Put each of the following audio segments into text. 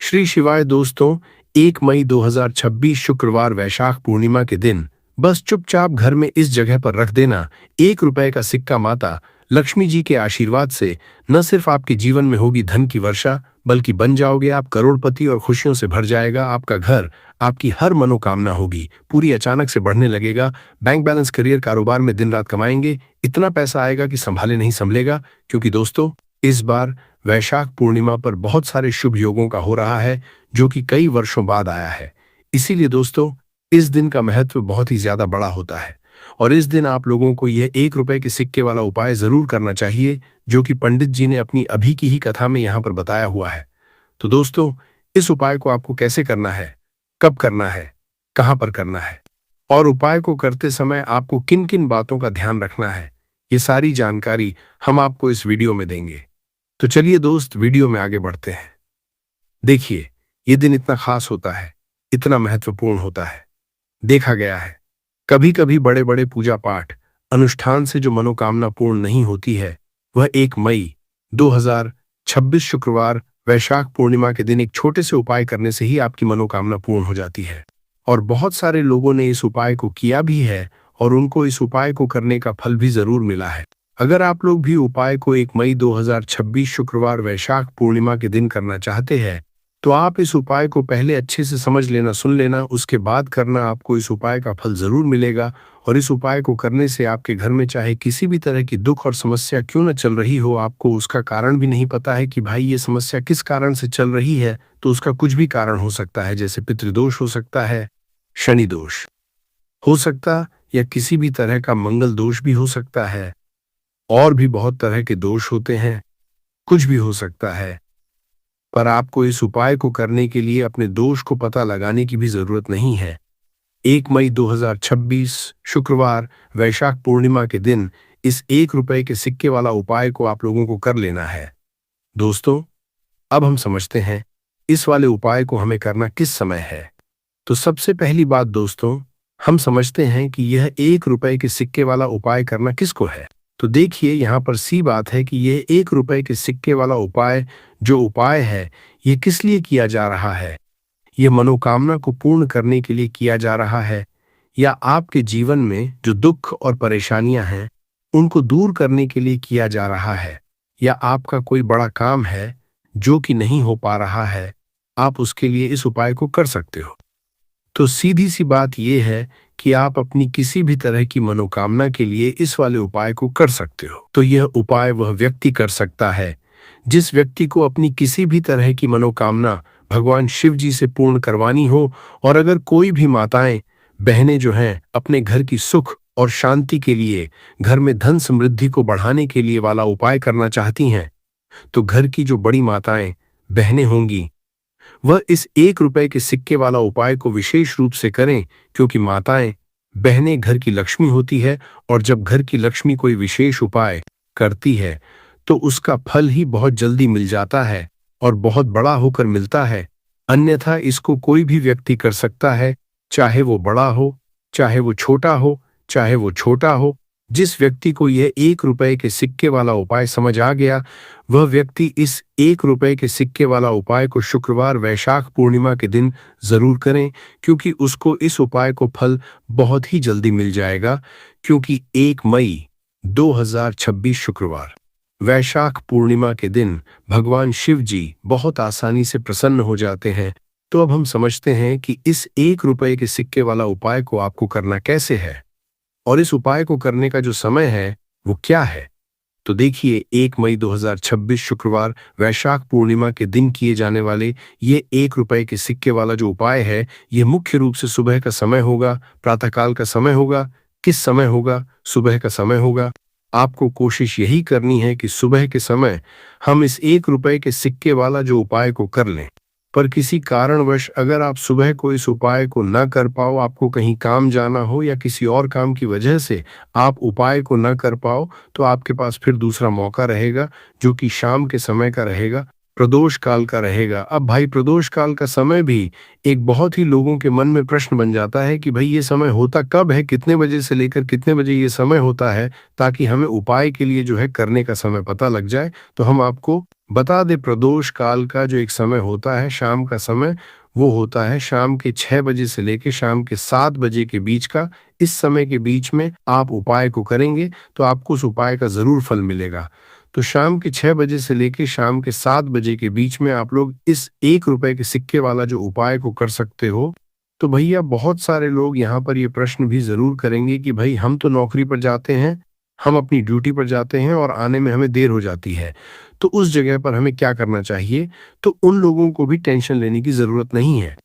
श्री शिवाय दोस्तों। 1 मई 2026 शुक्रवार वैशाख पूर्णिमा के दिन बस चुपचाप घर में इस जगह पर रख देना 1 रुपए का सिक्का। माता लक्ष्मी जी के आशीर्वाद से न सिर्फ आपके जीवन में होगी धन की वर्षा, बल्कि बन जाओगे आप करोड़पति और खुशियों से भर जाएगा आपका घर। आपकी हर मनोकामना होगी पूरी, अचानक से बढ़ने लगेगा बैंक बैलेंस, करियर, कारोबार में दिन रात कमाएंगे, इतना पैसा आएगा कि संभाले नहीं संभलेगा। क्योंकि दोस्तों, इस बार वैशाख पूर्णिमा पर बहुत सारे शुभ योगों का हो रहा है, जो कि कई वर्षों बाद आया है। इसीलिए दोस्तों, इस दिन का महत्व बहुत ही ज्यादा बड़ा होता है और इस दिन आप लोगों को यह 1 रुपए के सिक्के वाला उपाय जरूर करना चाहिए, जो कि पंडित जी ने अपनी अभी की ही कथा में यहाँ पर बताया हुआ है। तो दोस्तों, इस उपाय को आपको कैसे करना है, कब करना है, कहाँ पर करना है और उपाय को करते समय आपको किन किन बातों का ध्यान रखना है, ये सारी जानकारी हम आपको इस वीडियो में देंगे। तो चलिए दोस्त, वीडियो में आगे बढ़ते हैं। देखिए, ये दिन इतना खास होता है, इतना महत्वपूर्ण होता है। देखा गया है कभी कभी बड़े बड़े पूजा पाठ अनुष्ठान से जो मनोकामना पूर्ण नहीं होती है, वह 1 मई 2026 शुक्रवार वैशाख पूर्णिमा के दिन एक छोटे से उपाय करने से ही आपकी मनोकामना पूर्ण हो जाती है। और बहुत सारे लोगों ने इस उपाय को किया भी है और उनको इस उपाय को करने का फल भी जरूर मिला है। अगर आप लोग भी उपाय को 1 मई 2026 शुक्रवार वैशाख पूर्णिमा के दिन करना चाहते हैं, तो आप इस उपाय को पहले अच्छे से समझ लेना, सुन लेना, उसके बाद करना। आपको इस उपाय का फल जरूर मिलेगा और इस उपाय को करने से आपके घर में चाहे किसी भी तरह की दुख और समस्या क्यों न चल रही हो, आपको उसका कारण भी नहीं पता है कि भाई ये समस्या किस कारण से चल रही है, तो उसका कुछ भी कारण हो सकता है। जैसे पितृदोष हो सकता है, शनि दोष हो सकता, या किसी भी तरह का मंगल दोष भी हो सकता है, और भी बहुत तरह के दोष होते हैं, कुछ भी हो सकता है। पर आपको इस उपाय को करने के लिए अपने दोष को पता लगाने की भी जरूरत नहीं है। 1 मई 2026 शुक्रवार वैशाख पूर्णिमा के दिन इस 1 रुपए के सिक्के वाला उपाय को आप लोगों को कर लेना है। दोस्तों, अब हम समझते हैं इस वाले उपाय को हमें करना किस समय है। तो सबसे पहली बात दोस्तों, हम समझते हैं कि यह 1 रुपए के सिक्के वाला उपाय करना किसको है। तो देखिए, यहाँ पर सी बात है कि यह 1 रुपए के सिक्के वाला उपाय जो उपाय है, ये किस लिए किया जा रहा है। यह मनोकामना को पूर्ण करने के लिए किया जा रहा है, या आपके जीवन में जो दुख और परेशानियां हैं उनको दूर करने के लिए किया जा रहा है, या आपका कोई बड़ा काम है जो कि नहीं हो पा रहा है, आप उसके लिए इस उपाय को कर सकते हो। तो सीधी सी बात यह है कि आप अपनी किसी भी तरह की मनोकामना के लिए इस वाले उपाय को कर सकते हो। तो यह उपाय वह व्यक्ति कर सकता है जिस व्यक्ति को अपनी किसी भी तरह की मनोकामना भगवान शिव जी से पूर्ण करवानी हो। और अगर कोई भी माताएं बहनें जो हैं अपने घर की सुख और शांति के लिए, घर में धन समृद्धि को बढ़ाने के लिए वाला उपाय करना चाहती हैं, तो घर की जो बड़ी माताएं बहनें होंगी वह इस 1 रुपए के सिक्के वाला उपाय को विशेष रूप से करें, क्योंकि माताएं बहनें घर की लक्ष्मी होती है और जब घर की लक्ष्मी कोई विशेष उपाय करती है तो उसका फल ही बहुत जल्दी मिल जाता है और बहुत बड़ा होकर मिलता है। अन्यथा इसको कोई भी व्यक्ति कर सकता है, चाहे वो बड़ा हो, चाहे वो छोटा हो, चाहे वो छोटा हो। जिस व्यक्ति को यह 1 रुपए के सिक्के वाला उपाय समझ आ गया, वह व्यक्ति इस 1 रुपए के सिक्के वाला उपाय को शुक्रवार वैशाख पूर्णिमा के दिन जरूर करें, क्योंकि उसको इस उपाय को फल बहुत ही जल्दी मिल जाएगा। क्योंकि 1 मई 2026 शुक्रवार वैशाख पूर्णिमा के दिन भगवान शिव जी बहुत आसानी से प्रसन्न हो जाते हैं। तो अब हम समझते हैं कि इस 1 रुपए के सिक्के वाला उपाय को आपको करना कैसे है और इस उपाय को करने का जो समय है वो क्या है। तो देखिए, 1 मई 2026 शुक्रवार वैशाख पूर्णिमा के दिन किए जाने वाले ये 1 रुपए के सिक्के वाला जो उपाय है, ये मुख्य रूप से सुबह का समय होगा, प्रातःकाल का समय होगा। किस समय होगा? सुबह का समय होगा। आपको कोशिश यही करनी है कि सुबह के समय हम इस 1 रुपए के सिक्के वाला जो उपाय को कर लें। पर किसी कारणवश अगर आप सुबह को इस उपाय को न कर पाओ, आपको कहीं काम जाना हो या किसी और काम की वजह से आप उपाय को न कर पाओ, तो आपके पास फिर दूसरा मौका रहेगा, जो कि शाम के समय का रहेगा, प्रदोष काल का रहेगा। अब भाई, प्रदोष काल का समय भी एक बहुत ही लोगों के मन में प्रश्न बन जाता है कि भाई ये समय होता कब है, कितने बजे से लेकर कितने बजे ये समय होता है, ताकि हमें उपाय के लिए जो है करने का समय पता लग जाए। तो हम आपको बता दे, प्रदोष काल का जो एक समय होता है, शाम का समय, वो होता है शाम के 6 बजे से लेकर शाम के 7 बजे के बीच का। इस समय के बीच में आप उपाय को करेंगे तो आपको उस उपाय का जरूर फल मिलेगा। तो शाम के 6 बजे से लेकर शाम के 7 बजे के बीच में आप लोग इस 1 रुपए के सिक्के वाला जो उपाय को कर सकते हो। तो भैया बहुत सारे लोग यहाँ पर ये प्रश्न भी जरूर करेंगे कि भाई हम तो नौकरी पर जाते हैं, हम अपनी ड्यूटी पर जाते हैं और आने में हमें देर हो जाती है, तो उस जगह पर हमें क्या करना चाहिए? तो उन लोगों को भी टेंशन लेने की जरूरत नहीं है।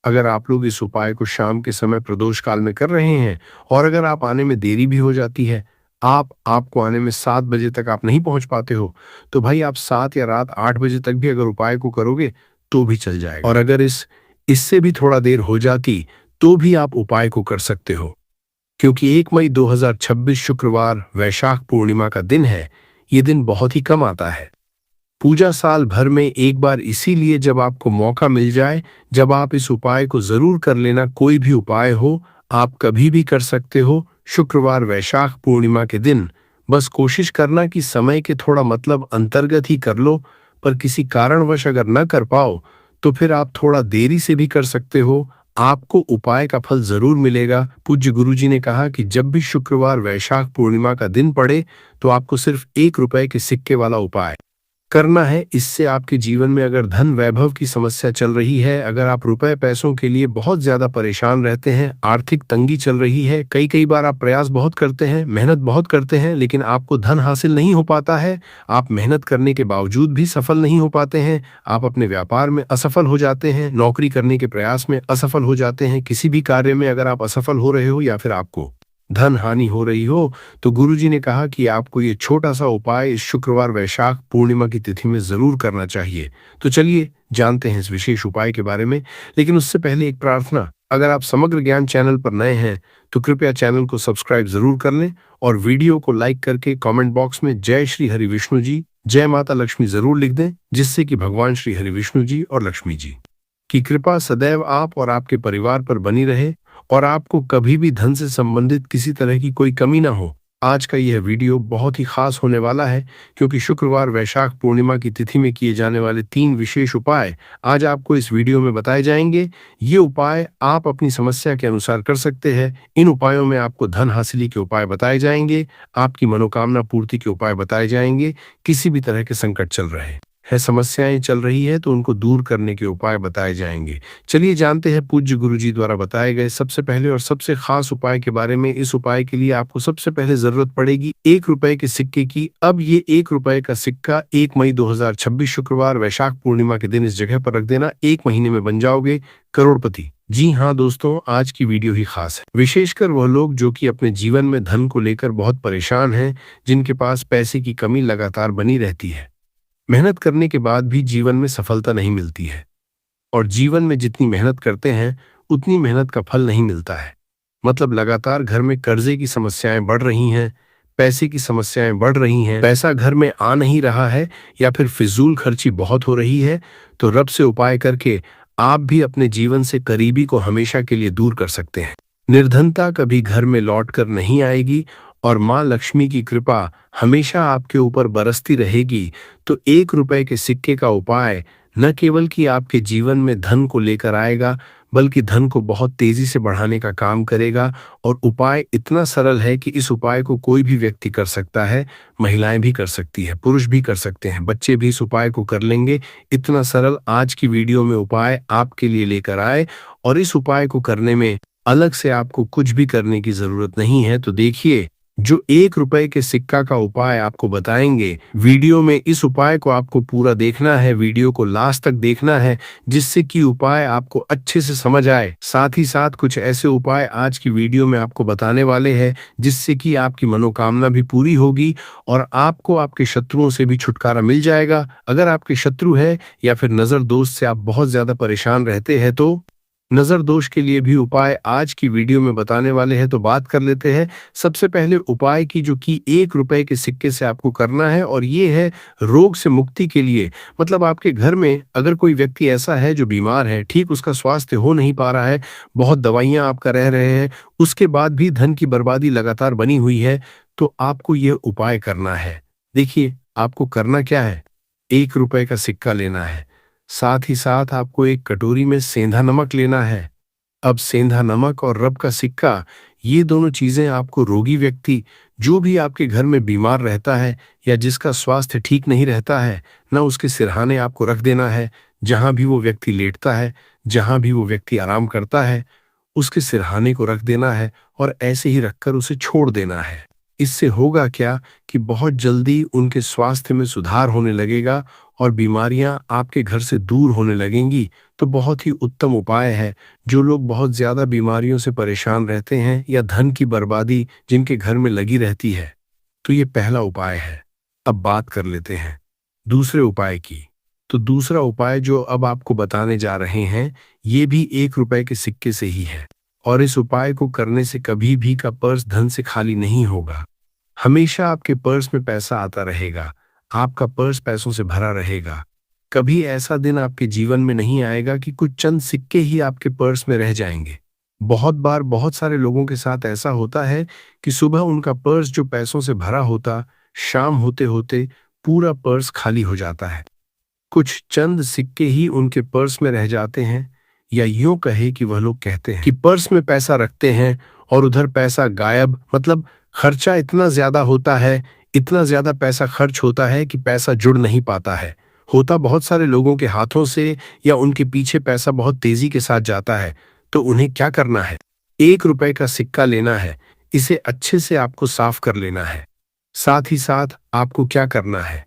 अगर आप लोग इस उपाय को शाम के समय प्रदोष काल में कर रहे हैं और अगर आप आने में देरी भी हो जाती है, आपको आने में 7 बजे तक आप नहीं पहुंच पाते हो, तो भाई आप 7 या रात 8 बजे तक भी अगर उपाय को करोगे तो भी चल जाएगा। और अगर इससे भी थोड़ा देर हो जाती तो भी आप उपाय को कर सकते हो, क्योंकि 1 मई 2026 शुक्रवार वैशाख पूर्णिमा का दिन है। ये दिन बहुत ही कम आता है। पूजा साल भर में एक बार, इसीलिए जब आपको मौका मिल जाए, जब आप इस उपाय को जरूर कर लेना। कोई भी उपाय हो, आप कभी भी कर सकते हो। शुक्रवार वैशाख पूर्णिमा के दिन बस कोशिश करना कि समय के थोड़ा मतलब अंतर्गत ही कर लो, पर किसी कारणवश अगर न कर पाओ तो फिर आप थोड़ा देरी से भी कर सकते हो। आपको उपाय का फल जरूर मिलेगा। पूज्य गुरुजी ने कहा कि जब भी शुक्रवार वैशाख पूर्णिमा का दिन पड़े तो आपको सिर्फ 1 रुपए के सिक्के वाला उपाय करना है। इससे आपके जीवन में अगर धन वैभव की समस्या चल रही है, अगर आप रुपए पैसों के लिए बहुत ज्यादा परेशान रहते हैं, आर्थिक तंगी चल रही है, कई बार आप प्रयास बहुत करते हैं, मेहनत बहुत करते हैं, लेकिन आपको धन हासिल नहीं हो पाता है, आप मेहनत करने के बावजूद भी सफल नहीं हो पाते हैं, आप अपने व्यापार में असफल हो जाते हैं, नौकरी करने के प्रयास में असफल हो जाते हैं, किसी भी कार्य में अगर आप असफल हो रहे हो या फिर आपको धन हानि हो रही हो, तो गुरुजी ने कहा कि आपको ये छोटा सा उपाय इस शुक्रवार वैशाख पूर्णिमा की तिथि में जरूर करना चाहिए। तो चलिए जानते हैं इस विशेष उपाय के बारे में। लेकिन उससे पहले एक प्रार्थना, अगर आप समग्र ज्ञान चैनल पर नए हैं तो कृपया चैनल को सब्सक्राइब जरूर कर लें और वीडियो को लाइक करके कमेंट बॉक्स में जय श्री हरि विष्णु जी, जय माता लक्ष्मी जरूर लिख दें, जिससे कि भगवान श्री हरि विष्णु जी और लक्ष्मी जी की कृपा सदैव आप और आपके परिवार पर बनी रहे और आपको कभी भी धन से संबंधित किसी तरह की कोई कमी ना हो। आज का यह वीडियो बहुत ही खास होने वाला है, क्योंकि शुक्रवार वैशाख पूर्णिमा की तिथि में किए जाने वाले 3 विशेष उपाय आज आपको इस वीडियो में बताए जाएंगे। ये उपाय आप अपनी समस्या के अनुसार कर सकते हैं। इन उपायों में आपको धन हासिली के उपाय बताए जाएंगे, आपकी मनोकामना पूर्ति के उपाय बताए जाएंगे, किसी भी तरह के संकट चल रहे है, समस्याएं चल रही है तो उनको दूर करने के उपाय बताए जाएंगे। चलिए जानते हैं पूज्य गुरुजी द्वारा बताए गए सबसे पहले और सबसे खास उपाय के बारे में। इस उपाय के लिए आपको सबसे पहले जरूरत पड़ेगी 1 रुपए के सिक्के की। अब ये 1 रुपए का सिक्का 1 मई 2026 शुक्रवार वैशाख पूर्णिमा के दिन इस जगह पर रख देना। 1 महीने में बन जाओगे करोड़पति। जी हाँ दोस्तों, आज की वीडियो ही खास है, विशेषकर वह लोग जो कि अपने जीवन में धन को लेकर बहुत परेशान हैं, जिनके पास पैसे की कमी लगातार बनी रहती है, मेहनत करने के बाद भी जीवन में सफलता नहीं मिलती है, और जीवन में जितनी मेहनत करते हैं उतनी मेहनत का फल नहीं मिलता है। मतलब लगातार घर में कर्जे की समस्याएं बढ़ रही हैं, पैसे की समस्याएं बढ़ रही हैं, पैसा घर में आ नहीं रहा है या फिर फिजूल खर्ची बहुत हो रही है। तो रब से उपाय करके आप भी अपने जीवन से करीबी को हमेशा के लिए दूर कर सकते हैं। निर्धनता कभी घर में लौट कर नहीं आएगी और माँ लक्ष्मी की कृपा हमेशा आपके ऊपर बरसती रहेगी। तो 1 रुपए के सिक्के का उपाय न केवल कि आपके जीवन में धन को लेकर आएगा, बल्कि धन को बहुत तेजी से बढ़ाने का काम करेगा। और उपाय इतना सरल है कि इस उपाय को कोई भी व्यक्ति कर सकता है, महिलाएं भी कर सकती है, पुरुष भी कर सकते हैं, बच्चे भी इस उपाय को कर लेंगे। इतना सरल आज की वीडियो में उपाय आपके लिए लेकर आए, और इस उपाय को करने में अलग से आपको कुछ भी करने की जरूरत नहीं है। तो देखिए, जो 1 रुपए के सिक्का का उपाय आपको बताएंगे वीडियो में, इस उपाय को आपको पूरा देखना है, वीडियो को लास्ट तक देखना है, जिससे कि उपाय आपको अच्छे से समझ आए। साथ ही साथ कुछ ऐसे उपाय आज की वीडियो में आपको बताने वाले हैं जिससे कि आपकी मनोकामना भी पूरी होगी और आपको आपके शत्रुओं से भी छुटकारा मिल जाएगा। अगर आपके शत्रु है या फिर नजर दोष से आप बहुत ज्यादा परेशान रहते हैं, तो नजर दोष के लिए भी उपाय आज की वीडियो में बताने वाले हैं। तो बात कर लेते हैं सबसे पहले उपाय की, जो कि 1 रुपए के सिक्के से आपको करना है, और ये है रोग से मुक्ति के लिए। मतलब आपके घर में अगर कोई व्यक्ति ऐसा है जो बीमार है, ठीक उसका स्वास्थ्य हो नहीं पा रहा है, बहुत दवाइयां आपका रह रहे हैं, उसके बाद भी धन की बर्बादी लगातार बनी हुई है, तो आपको यह उपाय करना है। देखिए आपको करना क्या है, 1 रुपए का सिक्का लेना है। साथ ही साथ आपको एक कटोरी में सेंधा नमक लेना है। अब सेंधा नमक और रब का सिक्का, ये दोनों चीजें आपको रोगी व्यक्ति, जो भी आपके घर में बीमार रहता है या जिसका स्वास्थ्य ठीक नहीं रहता है, ना उसके सिरहाने आपको रख देना है। जहां भी वो व्यक्ति लेटता है, जहां भी वो व्यक्ति आराम करता है, उसके सिरहाने को रख देना है और ऐसे ही रखकर उसे छोड़ देना है। इससे होगा क्या कि बहुत जल्दी उनके स्वास्थ्य में सुधार होने लगेगा और बीमारियां आपके घर से दूर होने लगेंगी। तो बहुत ही उत्तम उपाय है। जो लोग बहुत ज्यादा बीमारियों से परेशान रहते हैं या धन की बर्बादी जिनके घर में लगी रहती है, तो ये पहला उपाय है। अब बात कर लेते हैं दूसरे उपाय की। तो दूसरा उपाय जो अब आपको बताने जा रहे हैं, ये भी 1 रुपए के सिक्के से ही है। और इस उपाय को करने से कभी भी का पर्स धन से खाली नहीं होगा। हमेशा आपके पर्स में पैसा आता रहेगा। आपका पर्स पैसों से भरा रहेगा। कभी ऐसा दिन आपके जीवन में नहीं आएगा कि कुछ चंद सिक्के ही आपके पर्स में रह जाएंगे। बहुत बार बहुत सारे लोगों के साथ ऐसा होता है कि सुबह उनका पर्स जो पैसों से भरा होता, शाम होते होते पूरा पर्स खाली हो जाता है। कुछ चंद सिक्के ही उनके पर्स में रह जाते हैं। या यूं कहे कि वह लोग कहते हैं कि पर्स में पैसा रखते हैं और उधर पैसा गायब, मतलब खर्चा इतना ज्यादा होता है, इतना ज्यादा पैसा खर्च होता है कि पैसा जुड़ नहीं पाता है। होता बहुत सारे लोगों के हाथों से या उनके पीछे पैसा बहुत तेजी के साथ जाता है। तो उन्हें क्या करना है? 1 रुपए का सिक्का लेना है। इसे अच्छे से आपको साफ कर लेना है। साथ ही साथ आपको क्या करना है?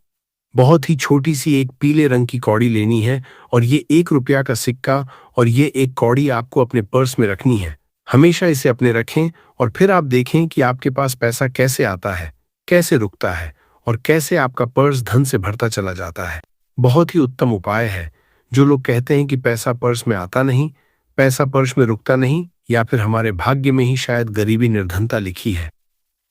बहुत ही छोटी सी एक पीले रंग की कौड़ी लेनी है और ये 1 रुपया का सिक्का और ये एक कौड़ी आपको अपने पर्स में रखनी है। हमेशा इसे अपने रखें और फिर आप देखें कि आपके पास पैसा कैसे आता है, कैसे रुकता है और कैसे आपका पर्स धन से भरता चला जाता है। बहुत ही उत्तम उपाय है। जो लोग कहते हैं कि पैसा पर्स में आता नहीं, पैसा पर्स में रुकता नहीं, या फिर हमारे भाग्य में ही शायद गरीबी निर्धनता लिखी है,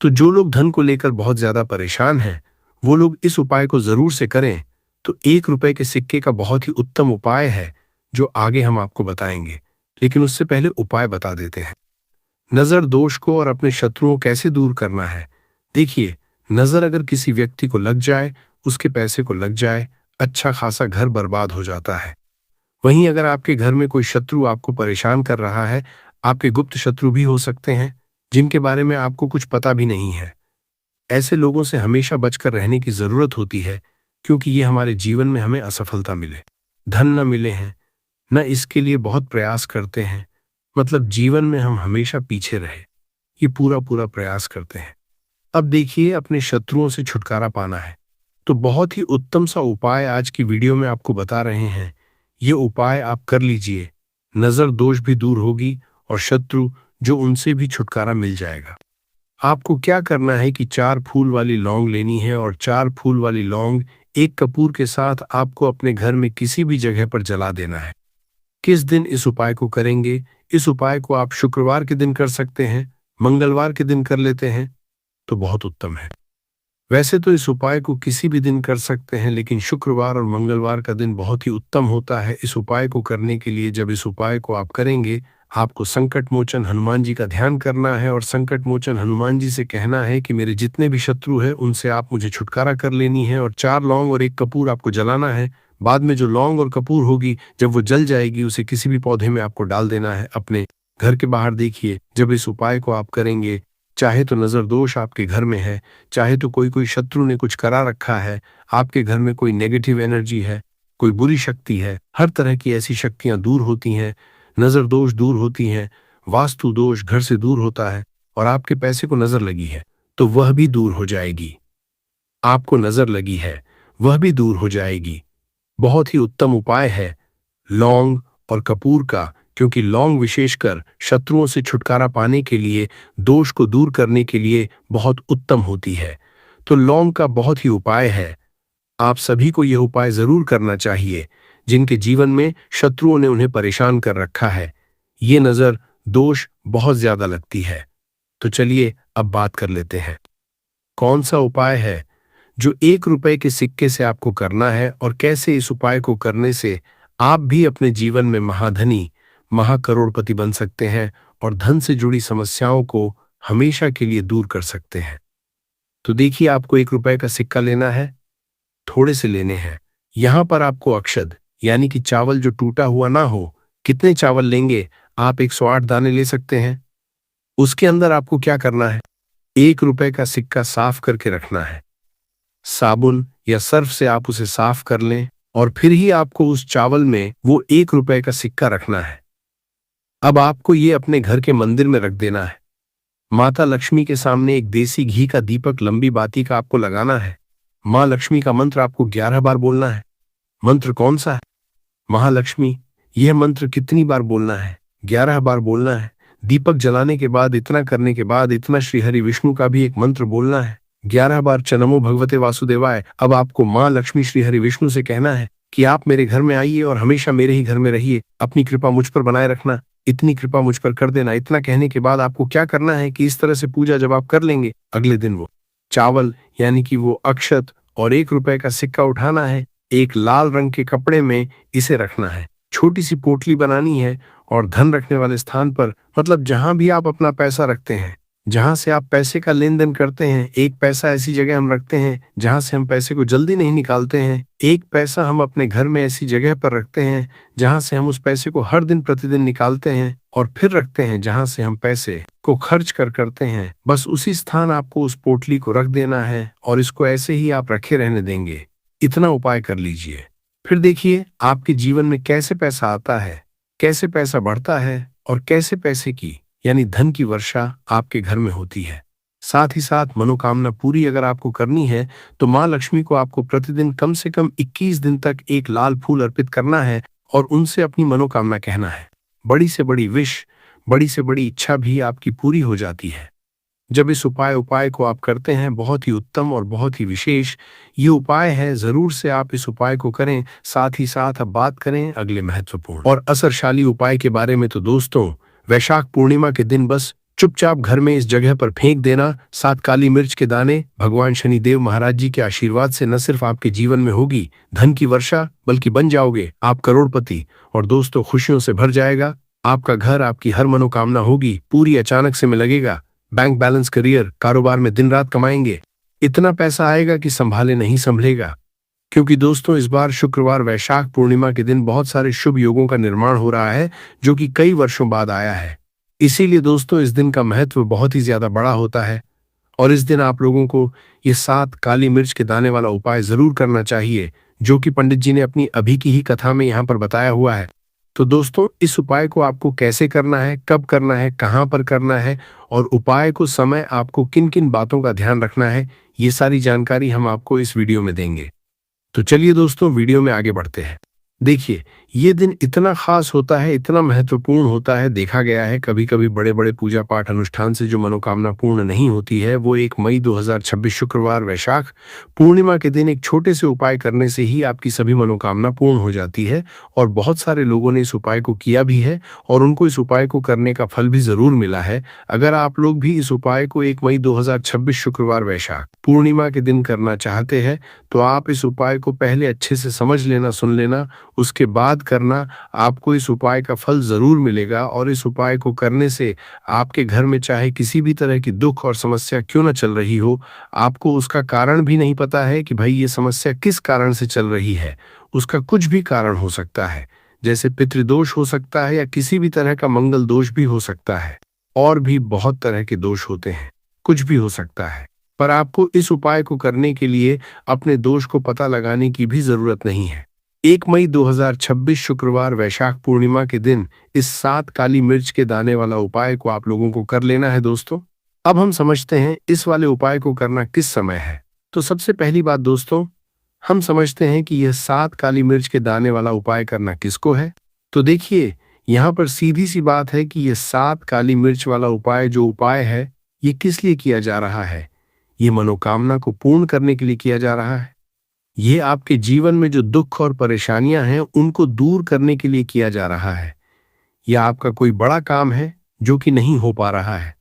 तो जो लोग धन को लेकर बहुत ज्यादा परेशान हैं, वो लोग इस उपाय को जरूर से करें। तो 1 रुपए के सिक्के का बहुत ही उत्तम उपाय है जो आगे हम आपको बताएंगे। लेकिन उससे पहले उपाय बता देते हैं। नजर दोष को और अपने शत्रुओं कैसे दूर करना है। देखिए, नजर अगर किसी व्यक्ति को लग जाए, उसके पैसे को लग जाए, अच्छा खासा घर बर्बाद हो जाता है। वहीं अगर आपके घर में कोई शत्रु आपको परेशान कर रहा है, आपके गुप्त शत्रु भी हो सकते हैं जिनके बारे में आपको कुछ पता भी नहीं है। ऐसे लोगों से हमेशा बचकर रहने की जरूरत होती है, क्योंकि ये हमारे जीवन में हमें असफलता मिले, धन न मिले हैं, न इसके लिए बहुत प्रयास करते हैं। मतलब जीवन में हम हमेशा पीछे रहे, ये पूरा पूरा प्रयास करते हैं। अब देखिए, अपने शत्रुओं से छुटकारा पाना है तो बहुत ही उत्तम सा उपाय आज की वीडियो में आपको बता रहे हैं। ये उपाय आप कर लीजिए, नजर दोष भी दूर होगी और शत्रु जो उनसे भी छुटकारा मिल जाएगा। आपको क्या करना है कि 4 फूल वाली लौंग लेनी है और 4 फूल वाली लौंग एक कपूर के साथ आपको अपने घर में किसी भी जगह पर जला देना है। किस दिन इस उपाय को करेंगे? इस उपाय को आप शुक्रवार के दिन कर सकते हैं, मंगलवार के दिन कर लेते हैं तो बहुत उत्तम है। वैसे तो इस उपाय को किसी भी दिन कर सकते हैं, लेकिन शुक्रवार और मंगलवार का दिन बहुत ही उत्तम होता है इस उपाय को करने के लिए। जब इस उपाय को आप करेंगे, आपको संकट मोचन हनुमान जी का ध्यान करना है और संकट मोचन हनुमान जी से कहना है कि मेरे जितने भी शत्रु हैं उनसे आप मुझे छुटकारा कर लेनी है, और 4 लौंग और 1 कपूर आपको जलाना है। बाद में जो लौंग और कपूर होगी, जब वो जल जाएगी, उसे किसी भी पौधे में आपको डाल देना है अपने घर के बाहर। देखिए, जब इस उपाय को आप करेंगे, चाहे तो नजर दोष आपके घर में है, चाहे तो कोई शत्रु ने कुछ करा रखा है, आपके घर में कोई नेगेटिव एनर्जी है, कोई बुरी शक्ति है, हर तरह की ऐसी शक्तियां दूर होती हैं। नजर दोष दूर होती हैं, वास्तु दोष घर से दूर होता है, और आपके पैसे को नजर लगी है तो वह भी दूर हो जाएगी। आपको नजर लगी है, वह भी दूर हो जाएगी। बहुत ही उत्तम उपाय है लौंग और कपूर का, क्योंकि लौंग विशेषकर शत्रुओं से छुटकारा पाने के लिए, दोष को दूर करने के लिए बहुत उत्तम होती है। तो लौंग का बहुत ही उपाय है। आप सभी को यह उपाय जरूर करना चाहिए जिनके जीवन में शत्रुओं ने उन्हें परेशान कर रखा है, ये नजर दोष बहुत ज्यादा लगती है। तो चलिए अब बात कर लेते हैं कौन सा उपाय है जो 1 रुपए के सिक्के से आपको करना है, और कैसे इस उपाय को करने से आप भी अपने जीवन में महाधनी, महाकरोड़पति बन सकते हैं और धन से जुड़ी समस्याओं को हमेशा के लिए दूर कर सकते हैं। तो देखिए, आपको 1 रुपए का सिक्का लेना है, थोड़े से लेने हैं, यहाँ पर आपको अक्षत यानी कि चावल जो टूटा हुआ ना हो, कितने चावल लेंगे? आप 108 दाने ले सकते हैं। उसके अंदर आपको क्या करना है? 1 रुपए का सिक्का साफ करके रखना है। साबुन या सर्फ से आप उसे साफ कर लें और फिर ही आपको उस चावल में वो 1 रुपए का सिक्का रखना है। अब आपको ये अपने घर के मंदिर में रख देना है। माता लक्ष्मी के सामने एक देसी घी का दीपक लंबी बाती का आपको लगाना है। माँ लक्ष्मी का मंत्र आपको 11 बार बोलना है। मंत्र कौन सा है? महालक्ष्मी। यह मंत्र कितनी बार बोलना है? 11 बार बोलना है। दीपक जलाने के बाद, इतना करने के बाद, इतना श्री हरि विष्णु का भी एक मंत्र बोलना है 11 बार, च नमो भगवते वासुदेवाय। अब आपको माँ लक्ष्मी श्री हरि विष्णु से कहना है कि आप मेरे घर में आइए और हमेशा मेरे ही घर में रहिए, अपनी कृपा मुझ पर बनाए रखना, इतनी कृपा मुझ पर कर देना। इतना कहने के बाद आपको क्या करना है कि इस तरह से पूजा जब आप कर लेंगे, अगले दिन वो चावल यानी कि वो अक्षत और 1 रुपए का सिक्का उठाना है। एक लाल रंग के कपड़े में इसे रखना है। छोटी सी पोटली बनानी है और धन रखने वाले स्थान पर, मतलब जहां भी आप अपना पैसा रखते हैं, जहां से आप पैसे का लेन देन करते हैं, एक पैसा ऐसी जगह हम रखते हैं जहां से हम पैसे को जल्दी नहीं निकालते हैं। एक पैसा हम अपने घर में ऐसी जगह पर रखते हैं जहां से हम उस पैसे को हर दिन प्रतिदिन निकालते हैं और फिर रखते हैं जहां से हम पैसे को खर्च करते हैं। बस उसी स्थान आपको उस पोटली को रख देना है और इसको ऐसे ही आप रखे रहने देंगे। इतना उपाय कर लीजिए, फिर देखिए आपके जीवन में कैसे पैसा आता है, कैसे पैसा बढ़ता है और कैसे पैसे की यानी धन की वर्षा आपके घर में होती है। साथ ही साथ मनोकामना पूरी अगर आपको करनी है तो माँ लक्ष्मी को आपको प्रतिदिन कम से कम 21 दिन तक एक लाल फूल अर्पित करना है और उनसे अपनी मनोकामना कहना है। बड़ी से बड़ी विश, बड़ी से बड़ी इच्छा भी आपकी पूरी हो जाती है जब इस उपाय को आप करते हैं। बहुत ही उत्तम और बहुत ही विशेष ये उपाय है, जरूर से आप इस उपाय को करें। साथ ही साथ अब बात करें अगले महत्वपूर्ण और असरशाली उपाय के बारे में, तो दोस्तों वैशाख पूर्णिमा के दिन बस चुपचाप घर में इस जगह पर फेंक देना 7 काली मिर्च के दाने। भगवान शनिदेव महाराज जी के आशीर्वाद से न सिर्फ आपके जीवन में होगी धन की वर्षा, बल्कि बन जाओगे आप करोड़पति और दोस्तों खुशियों से भर जाएगा आपका घर। आपकी हर मनोकामना होगी पूरी, अचानक से में लगेगा बैंक बैलेंस, करियर, कारोबार में दिन रात कमाएंगे। इतना पैसा आएगा कि संभाले नहीं संभलेगा। क्योंकि दोस्तों इस बार शुक्रवार वैशाख पूर्णिमा के दिन बहुत सारे शुभ योगों का निर्माण हो रहा है जो कि कई वर्षों बाद आया है। इसीलिए दोस्तों इस दिन का महत्व बहुत ही ज्यादा बड़ा होता है और इस दिन आप लोगों को ये 7 काली मिर्च के दाने वाला उपाय जरूर करना चाहिए जो कि पंडित जी ने अपनी अभी की ही कथा में यहाँ पर बताया हुआ है। तो दोस्तों इस उपाय को आपको कैसे करना है, कब करना है, कहाँ पर करना है और उपाय को समय आपको किन किन बातों का ध्यान रखना है, ये सारी जानकारी हम आपको इस वीडियो में देंगे। तो चलिए दोस्तों वीडियो में आगे बढ़ते हैं। देखिए ये दिन इतना खास होता है, इतना महत्वपूर्ण होता है। देखा गया है कभी कभी बड़े बड़े पूजा पाठ अनुष्ठान से जो मनोकामना पूर्ण नहीं होती है वो 1 मई 2026 शुक्रवार वैशाख पूर्णिमा के दिन एक छोटे से उपाय करने से ही आपकी सभी मनोकामना पूर्ण हो जाती है। और बहुत सारे लोगों ने इस उपाय को किया भी है और उनको इस उपाय को करने का फल भी जरूर मिला है। अगर आप लोग भी इस उपाय को 1 मई 2026 शुक्रवार वैशाख पूर्णिमा के दिन करना चाहते हैं तो आप इस उपाय को पहले अच्छे से समझ लेना, सुन लेना, उसके बाद करना। आपको इस उपाय का फल जरूर मिलेगा और इस उपाय को करने से आपके घर में चाहे किसी भी तरह की दुख और समस्या क्यों न चल रही हो, आपको उसका कारण भी नहीं पता है कि भाई ये समस्या किस कारण से चल रही है। उसका कुछ भी कारण हो सकता है, जैसे पितृदोष हो सकता है या किसी भी तरह का मंगल दोष भी हो सकता है और भी बहुत तरह के दोष होते हैं, कुछ भी हो सकता है। पर आपको इस उपाय को करने के लिए अपने दोष को पता लगाने की भी जरूरत नहीं है। 1 मई 2026 शुक्रवार वैशाख पूर्णिमा के दिन इस 7 काली मिर्च के दाने वाला उपाय को आप लोगों को कर लेना है। दोस्तों अब हम समझते हैं इस वाले उपाय को करना किस समय है। तो सबसे पहली बात दोस्तों हम समझते हैं कि यह 7 काली मिर्च के दाने वाला उपाय करना किसको है। तो देखिए यहाँ पर सीधी सी बात है कि यह 7 काली मिर्च वाला उपाय जो उपाय है ये किस लिए किया जा रहा है। ये मनोकामना को पूर्ण करने के लिए किया जा रहा है। ये आपके जीवन में जो दुख और परेशानियां हैं उनको दूर करने के लिए किया जा रहा है। यह आपका कोई बड़ा काम है जो कि नहीं हो पा रहा है,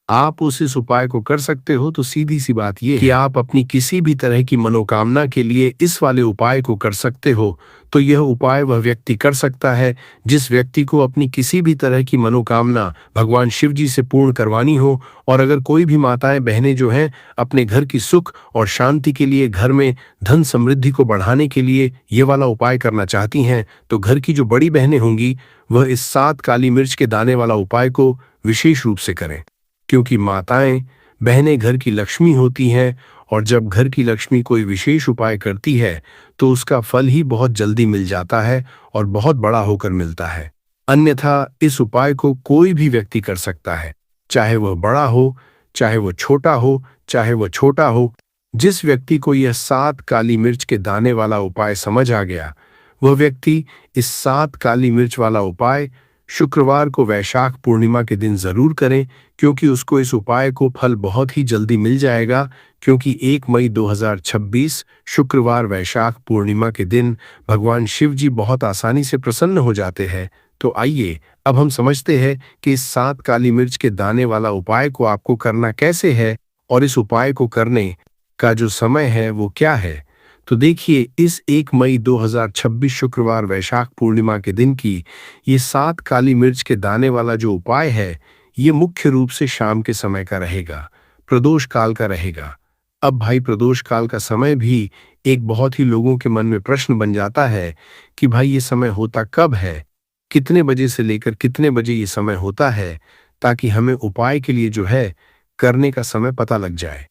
आप इस उपाय को कर सकते हो तो सीधी सी बात ये कि आप अपनी किसी भी तरह की मनोकामना के लिए इस वाले उपाय को कर सकते हो। तो यह उपाय वह व्यक्ति कर सकता है जिस व्यक्ति को अपनी किसी भी तरह की मनोकामना भगवान शिव जी से पूर्ण करवानी हो। और अगर कोई भी माताएं बहनें जो हैं अपने घर की सुख और शांति के लिए, घर में धन समृद्धि को बढ़ाने के लिए ये वाला उपाय करना चाहती हैं, तो घर की जो बड़ी बहनें होंगी वह इस 7 काली मिर्च के दाने वाला उपाय को विशेष रूप से करें। क्योंकि माताएं बहनें घर की लक्ष्मी होती हैं, और जब घर की लक्ष्मी कोई विशेष उपाय करती है तो उसका फल ही बहुत जल्दी मिल जाता है और बहुत बड़ा होकर मिलता है। अन्यथा इस उपाय को कोई भी व्यक्ति कर सकता है, चाहे वह बड़ा हो, चाहे वह छोटा हो, चाहे वह छोटा हो। जिस व्यक्ति को यह 7 काली मिर्च के दाने वाला उपाय समझ आ गया, वह व्यक्ति इस 7 काली मिर्च वाला उपाय शुक्रवार को वैशाख पूर्णिमा के दिन जरूर करें, क्योंकि उसको इस उपाय को फल बहुत ही जल्दी मिल जाएगा। क्योंकि 1 मई 2026 शुक्रवार वैशाख पूर्णिमा के दिन भगवान शिव जी बहुत आसानी से प्रसन्न हो जाते हैं। तो आइए अब हम समझते हैं कि इस 7 काली मिर्च के दाने वाला उपाय को आपको करना कैसे है और इस उपाय को करने का जो समय है वो क्या है। तो देखिए, इस 1 मई 2026 शुक्रवार वैशाख पूर्णिमा के दिन की ये 7 काली मिर्च के दाने वाला जो उपाय है, ये मुख्य रूप से शाम के समय का रहेगा, प्रदोष काल का रहेगा। अब भाई, प्रदोष काल का समय भी एक बहुत ही लोगों के मन में प्रश्न बन जाता है कि भाई ये समय होता कब है, कितने बजे से लेकर कितने बजे ये समय होता है, ताकि हमें उपाय के लिए जो है करने का समय पता लग जाए।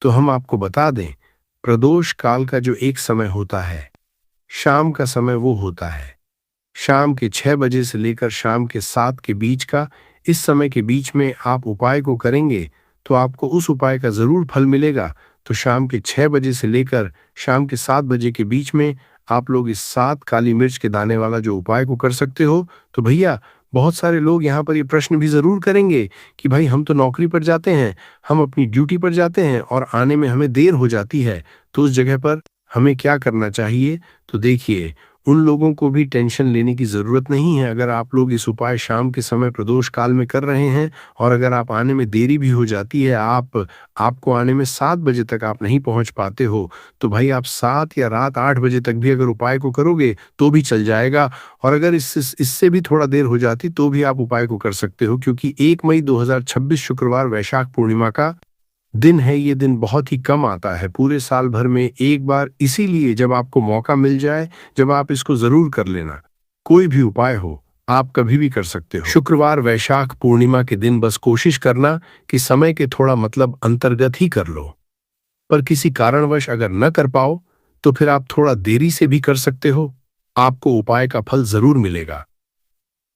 तो हम आपको बता दें, प्रदोष काल का जो एक समय होता है, शाम का समय, वो होता है शाम के 6 बजे से लेकर शाम के 7 के बीच का। इस समय के बीच में आप उपाय को करेंगे तो आपको उस उपाय का जरूर फल मिलेगा। तो शाम के 6 बजे से लेकर शाम के 7 बजे के बीच में आप लोग इस 7 काली मिर्च के दाने वाला जो उपाय को कर सकते हो। तो भैया, बहुत सारे लोग यहाँ पर ये प्रश्न भी जरूर करेंगे कि भाई हम तो नौकरी पर जाते हैं, हम अपनी ड्यूटी पर जाते हैं और आने में हमें देर हो जाती है, तो उस जगह पर हमें क्या करना चाहिए। तो देखिए, उन लोगों को भी टेंशन लेने की जरूरत नहीं है। अगर आप लोग इस उपाय शाम के समय प्रदोष काल में कर रहे हैं और अगर आप आने में देरी भी हो जाती है, आपको आने में 7 बजे तक आप नहीं पहुंच पाते हो, तो भाई आप 7 या रात 8 बजे तक भी अगर उपाय को करोगे तो भी चल जाएगा। और अगर इससे भी थोड़ा देर हो जाती तो भी आप उपाय को कर सकते हो, क्योंकि 1 मई 2026 शुक्रवार वैशाख पूर्णिमा का दिन है। ये दिन बहुत ही कम आता है, पूरे साल भर में एक बार। इसीलिए जब आपको मौका मिल जाए, जब आप इसको जरूर कर लेना। कोई भी उपाय हो, आप कभी भी कर सकते हो। शुक्रवार वैशाख पूर्णिमा के दिन बस कोशिश करना कि समय के थोड़ा मतलब अंतर्गत ही कर लो। पर किसी कारणवश अगर न कर पाओ तो फिर आप थोड़ा देरी से भी कर सकते हो, आपको उपाय का फल जरूर मिलेगा।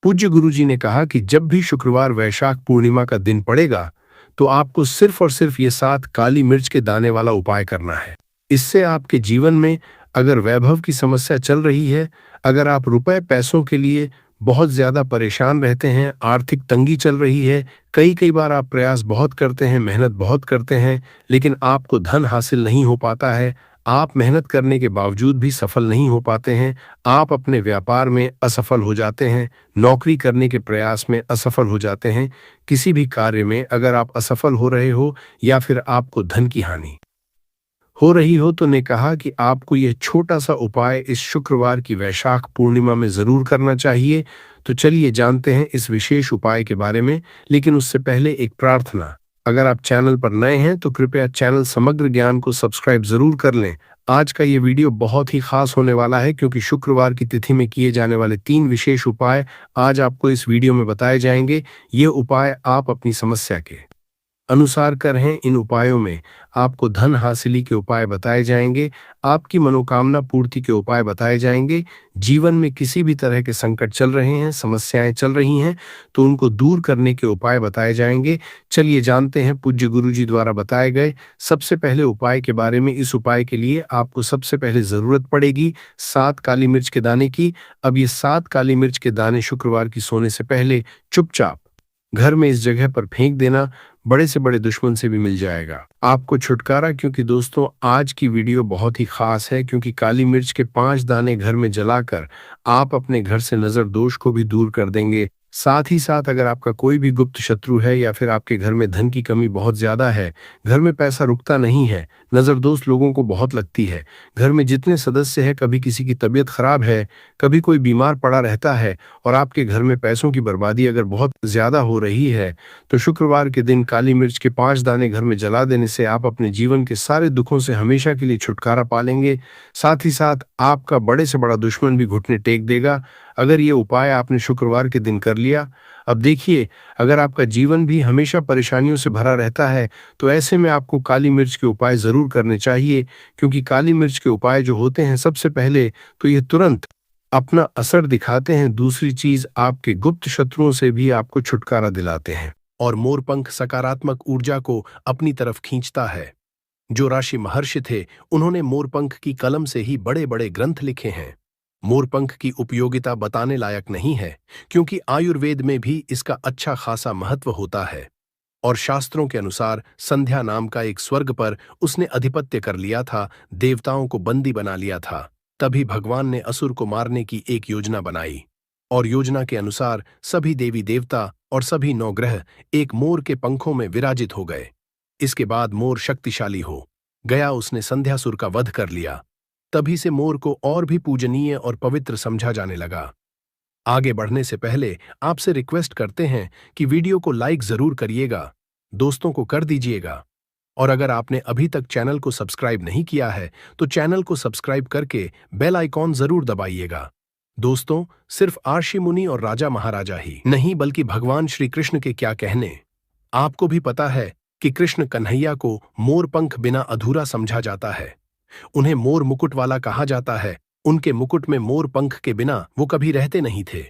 पूज्य गुरुजी ने कहा कि जब भी शुक्रवार वैशाख पूर्णिमा का दिन पड़ेगा तो आपको सिर्फ और सिर्फ ये 7 काली मिर्च के दाने वाला उपाय करना है। इससे आपके जीवन में अगर वैभव की समस्या चल रही है, अगर आप रुपए पैसों के लिए बहुत ज्यादा परेशान रहते हैं, आर्थिक तंगी चल रही है, कई बार आप प्रयास बहुत करते हैं, मेहनत बहुत करते हैं, लेकिन आपको धन हासिल नहीं हो पाता है, आप मेहनत करने के बावजूद भी सफल नहीं हो पाते हैं, आप अपने व्यापार में असफल हो जाते हैं, नौकरी करने के प्रयास में असफल हो जाते हैं, किसी भी कार्य में अगर आप असफल हो रहे हो या फिर आपको धन की हानि हो रही हो, तो ने कहा कि आपको यह छोटा सा उपाय इस शुक्रवार की वैशाख पूर्णिमा में जरूर करना चाहिए। तो चलिए जानते हैं इस विशेष उपाय के बारे में, लेकिन उससे पहले एक प्रार्थना। अगर आप चैनल पर नए हैं तो कृपया चैनल समग्र ज्ञान को सब्सक्राइब जरूर कर लें। आज का ये वीडियो बहुत ही खास होने वाला है, क्योंकि शुक्रवार की तिथि में किए जाने वाले 3 विशेष उपाय आज आपको इस वीडियो में बताए जाएंगे। ये उपाय आप अपनी समस्या के अनुसार करें। इन उपायों में आपको धन हासिली के उपाय बताए जाएंगे, आपकी मनोकामना पूर्ति के उपाय बताए जाएंगे। जीवन में किसी भी तरह के संकट चल रहे हैं, समस्याएं चल रही हैं, तो उनको दूर करने के उपाय बताए जाएंगे। चलिए जानते हैं पूज्य गुरु जी द्वारा बताए गए सबसे पहले उपाय के बारे में। इस उपाय के लिए आपको सबसे पहले जरूरत पड़ेगी 7 काली मिर्च के दाने की। अब ये 7 काली मिर्च के दाने शुक्रवार की सोने से पहले चुपचाप घर में इस जगह पर फेंक देना, बड़े से बड़े दुश्मन से भी मिल जाएगा आपको छुटकारा। क्योंकि दोस्तों, आज की वीडियो बहुत ही खास है, क्योंकि काली मिर्च के 5 दाने घर में जलाकर आप अपने घर से नजर दोष को भी दूर कर देंगे। साथ ही साथ अगर आपका कोई भी गुप्त शत्रु है या फिर आपके घर में धन की कमी बहुत ज्यादा है, घर में पैसा रुकता नहीं है, नजरदोष लोगों को बहुत लगती है, घर में जितने सदस्य हैं कभी किसी की तबीयत खराब है, कभी कोई बीमार पड़ा रहता है और आपके घर में पैसों की बर्बादी अगर बहुत ज्यादा हो रही है, तो शुक्रवार के दिन काली मिर्च के 5 दाने घर में जला देने से आप अपने जीवन के सारे दुखों से हमेशा के लिए छुटकारा पालेंगे। साथ ही साथ आपका बड़े से बड़ा दुश्मन भी घुटने टेक देगा अगर ये उपाय आपने शुक्रवार के दिन कर लिया। अब देखिए, अगर आपका जीवन भी हमेशा परेशानियों से भरा रहता है, तो ऐसे में आपको काली मिर्च के उपाय ज़रूर करने चाहिए, क्योंकि काली मिर्च के उपाय जो होते हैं सबसे पहले तो ये तुरंत अपना असर दिखाते हैं, दूसरी चीज़ आपके गुप्त शत्रुओं से भी आपको छुटकारा दिलाते हैं। और मोरपंख सकारात्मक ऊर्जा को अपनी तरफ खींचता है। जो ऋषि महर्षि थे, उन्होंने मोरपंख की कलम से ही बड़े बड़े ग्रंथ लिखे हैं। मोरपंख की उपयोगिता बताने लायक नहीं है, क्योंकि आयुर्वेद में भी इसका अच्छा खासा महत्व होता है। और शास्त्रों के अनुसार संध्या नाम का एक स्वर्ग पर उसने अधिपत्य कर लिया था, देवताओं को बंदी बना लिया था। तभी भगवान ने असुर को मारने की एक योजना बनाई। और योजना के अनुसार सभी देवी देवता और सभी नवग्रह एक मोर के पंखों में विराजित हो गए। इसके बाद मोर शक्तिशाली हो गया, उसने संध्यासुर का वध कर लिया। तभी से मोर को और भी पूजनीय और पवित्र समझा जाने लगा। आगे बढ़ने से पहले आपसे रिक्वेस्ट करते हैं कि वीडियो को लाइक जरूर करिएगा, दोस्तों को कर दीजिएगा। और अगर आपने अभी तक चैनल को सब्सक्राइब नहीं किया है, तो चैनल को सब्सक्राइब करके बेल आइकॉन जरूर दबाइएगा। दोस्तों, सिर्फ आर्षि मुनि और राजा महाराजा ही नहीं, बल्कि भगवान श्री कृष्ण के क्या कहने। आपको भी पता है कि कृष्ण कन्हैया को मोरपंख बिना अधूरा समझा जाता है। उन्हें मोर मुकुट वाला कहा जाता है। उनके मुकुट में मोर पंख के बिना वो कभी रहते नहीं थे।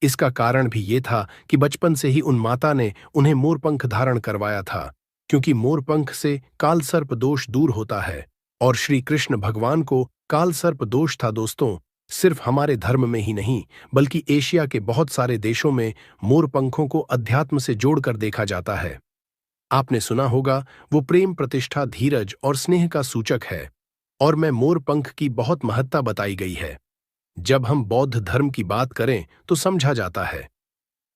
इसका कारण भी ये था कि बचपन से ही उन माता ने उन्हें मोरपंख धारण करवाया था, क्योंकि मोरपंख से कालसर्प दोष दूर होता है। और श्री कृष्ण भगवान को कालसर्प दोष था। दोस्तों, सिर्फ हमारे धर्म में ही नहीं, बल्कि एशिया के बहुत सारे देशों में मोरपंखों को अध्यात्म से जोड़कर देखा जाता है। आपने सुना होगा, वो प्रेम, प्रतिष्ठा, धीरज और स्नेह का सूचक है। और मैं मोरपंख की बहुत महत्ता बताई गई है। जब हम बौद्ध धर्म की बात करें तो समझा जाता है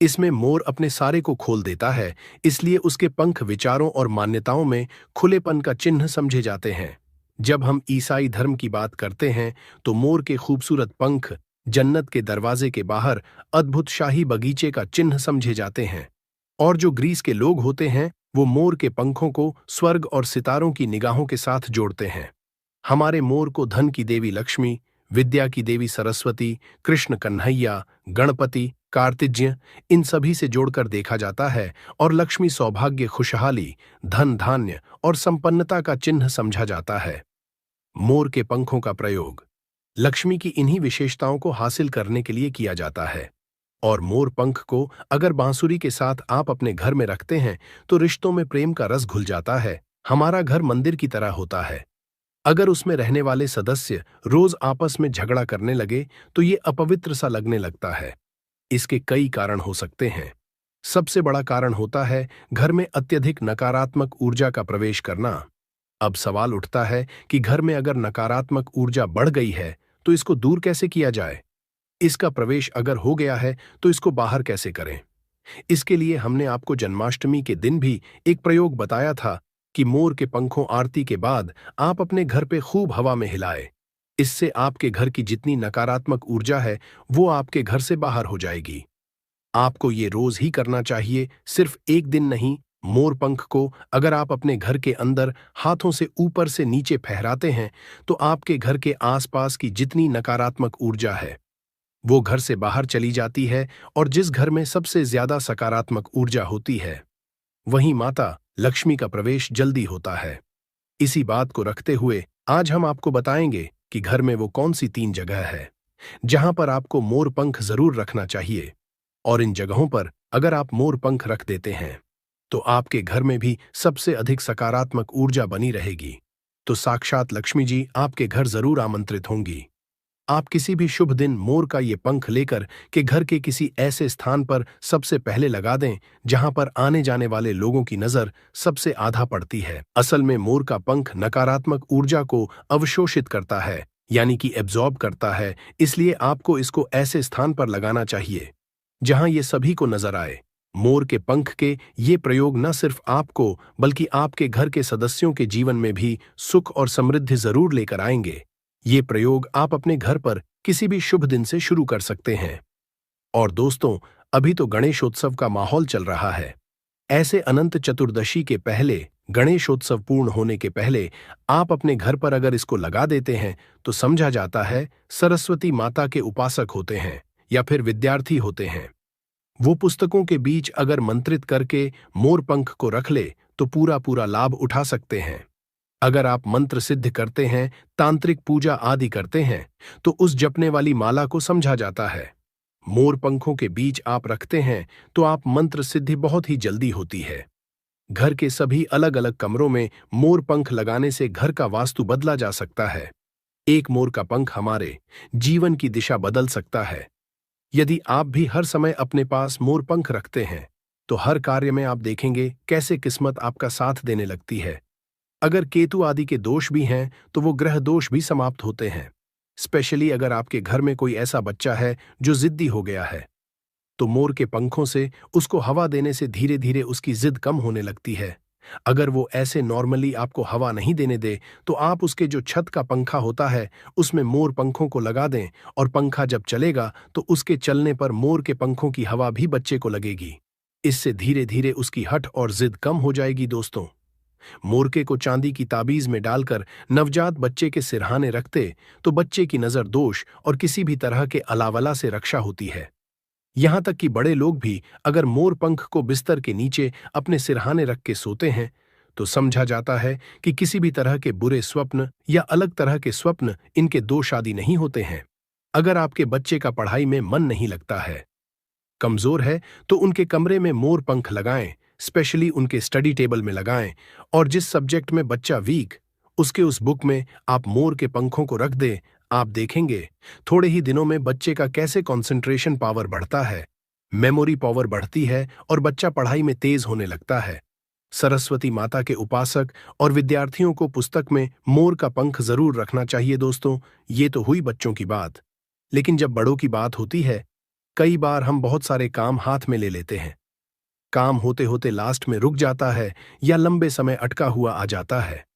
इसमें मोर अपने सारे को खोल देता है, इसलिए उसके पंख विचारों और मान्यताओं में खुलेपन का चिन्ह समझे जाते हैं। जब हम ईसाई धर्म की बात करते हैं तो मोर के खूबसूरत पंख जन्नत के दरवाजे के बाहर अद्भुत शाही बगीचे का चिन्ह समझे जाते हैं। और जो ग्रीस के लोग होते हैं, वो मोर के पंखों को स्वर्ग और सितारों की निगाहों के साथ जोड़ते हैं। हमारे मोर को धन की देवी लक्ष्मी, विद्या की देवी सरस्वती, कृष्ण कन्हैया, गणपति, कार्तिज्ञ, इन सभी से जोड़कर देखा जाता है। और लक्ष्मी सौभाग्य, खुशहाली, धन धान्य और संपन्नता का चिन्ह समझा जाता है। मोर के पंखों का प्रयोग लक्ष्मी की इन्हीं विशेषताओं को हासिल करने के लिए किया जाता है। और मोर पंख को अगर बांसुरी के साथ आप अपने घर में रखते हैं तो रिश्तों में प्रेम का रस घुल जाता है। हमारा घर मंदिर की तरह होता है। अगर उसमें रहने वाले सदस्य रोज आपस में झगड़ा करने लगे तो ये अपवित्र सा लगने लगता है। इसके कई कारण हो सकते हैं। सबसे बड़ा कारण होता है घर में अत्यधिक नकारात्मक ऊर्जा का प्रवेश करना। अब सवाल उठता है कि घर में अगर नकारात्मक ऊर्जा बढ़ गई है तो इसको दूर कैसे किया जाए। इसका प्रवेश अगर हो गया है तो इसको बाहर कैसे करें। इसके लिए हमने आपको जन्माष्टमी के दिन भी एक प्रयोग बताया था कि मोर के पंखों आरती के बाद आप अपने घर पे खूब हवा में हिलाए। इससे आपके घर की जितनी नकारात्मक ऊर्जा है वो आपके घर से बाहर हो जाएगी। आपको ये रोज ही करना चाहिए, सिर्फ एक दिन नहीं। मोर पंख को अगर आप अपने घर के अंदर हाथों से ऊपर से नीचे फहराते हैं तो आपके घर के आसपास की जितनी नकारात्मक ऊर्जा है वो घर से बाहर चली जाती है। और जिस घर में सबसे ज्यादा सकारात्मक ऊर्जा होती है वहीं माता लक्ष्मी का प्रवेश जल्दी होता है। इसी बात को रखते हुए आज हम आपको बताएंगे कि घर में वो कौन सी 3 जगह है जहां पर आपको मोर पंख जरूर रखना चाहिए। और इन जगहों पर अगर आप मोर पंख रख देते हैं तो आपके घर में भी सबसे अधिक सकारात्मक ऊर्जा बनी रहेगी। तो साक्षात लक्ष्मी जी आपके घर जरूर आमंत्रित होंगी। आप किसी भी शुभ दिन मोर का ये पंख लेकर के घर के किसी ऐसे स्थान पर सबसे पहले लगा दें जहां पर आने जाने वाले लोगों की नजर सबसे आधा पड़ती है। असल में मोर का पंख नकारात्मक ऊर्जा को अवशोषित करता है, यानी कि एब्जॉर्ब करता है। इसलिए आपको इसको ऐसे स्थान पर लगाना चाहिए जहां ये सभी को नजर आए। मोर के पंख के ये प्रयोग न सिर्फ आपको बल्कि आपके घर के सदस्यों के जीवन में भी सुख और समृद्धि जरूर लेकर आएंगे। ये प्रयोग आप अपने घर पर किसी भी शुभ दिन से शुरू कर सकते हैं। और दोस्तों, अभी तो गणेशोत्सव का माहौल चल रहा है। ऐसे अनंत चतुर्दशी के पहले, गणेशोत्सव पूर्ण होने के पहले आप अपने घर पर अगर इसको लगा देते हैं तो समझा जाता है सरस्वती माता के उपासक होते हैं या फिर विद्यार्थी होते हैं। वो पुस्तकों के बीच अगर मंत्रित करके मोर पंख को रख ले तो पूरा पूरा लाभ उठा सकते हैं। अगर आप मंत्र सिद्ध करते हैं, तांत्रिक पूजा आदि करते हैं, तो उस जपने वाली माला को समझा जाता है। मोर पंखों के बीच आप रखते हैं तो आप मंत्र सिद्धि बहुत ही जल्दी होती है। घर के सभी अलग अलग कमरों में मोर पंख लगाने से घर का वास्तु बदला जा सकता है। एक मोर का पंख हमारे जीवन की दिशा बदल सकता है। यदि आप भी हर समय अपने पास मोर पंख रखते हैं तो हर कार्य में आप देखेंगे कैसे किस्मत आपका साथ देने लगती है। अगर केतु आदि के दोष भी हैं तो वो ग्रह दोष भी समाप्त होते हैं। स्पेशली अगर आपके घर में कोई ऐसा बच्चा है जो जिद्दी हो गया है, तो मोर के पंखों से उसको हवा देने से धीरे धीरे उसकी जिद कम होने लगती है। अगर वो ऐसे नॉर्मली आपको हवा नहीं देने दे तो आप उसके जो छत का पंखा होता है उसमें मोर पंखों को लगा दें, और पंखा जब चलेगा तो उसके चलने पर मोर के पंखों की हवा भी बच्चे को लगेगी। इससे धीरे धीरे उसकी हठ और जिद कम हो जाएगी। दोस्तों, मोरके को चांदी की ताबीज में डालकर नवजात बच्चे के सिरहाने रखते तो बच्चे की नजर दोष और किसी भी तरह के अलावला से रक्षा होती है। यहां तक कि बड़े लोग भी अगर मोर पंख को बिस्तर के नीचे अपने सिरहाने रख के सोते हैं तो समझा जाता है कि किसी भी तरह के बुरे स्वप्न या अलग तरह के स्वप्न इनके दोष आदि नहीं होते हैं। अगर आपके बच्चे का पढ़ाई में मन नहीं लगता है, कमजोर है, तो उनके कमरे में मोर पंख लगाएं, स्पेशली उनके स्टडी टेबल में लगाएं, और जिस सब्जेक्ट में बच्चा वीक, उसके उस बुक में आप मोर के पंखों को रख दें। आप देखेंगे थोड़े ही दिनों में बच्चे का कैसे कंसंट्रेशन पावर बढ़ता है, मेमोरी पावर बढ़ती है और बच्चा पढ़ाई में तेज होने लगता है। सरस्वती माता के उपासक और विद्यार्थियों को पुस्तक में मोर का पंख जरूर रखना चाहिए। दोस्तों, ये तो हुई बच्चों की बात, लेकिन जब बड़ों की बात होती है, कई बार हम बहुत सारे काम हाथ में ले लेते हैं। काम होते होते लास्ट में रुक जाता है या लंबे समय अटका हुआ आ जाता है।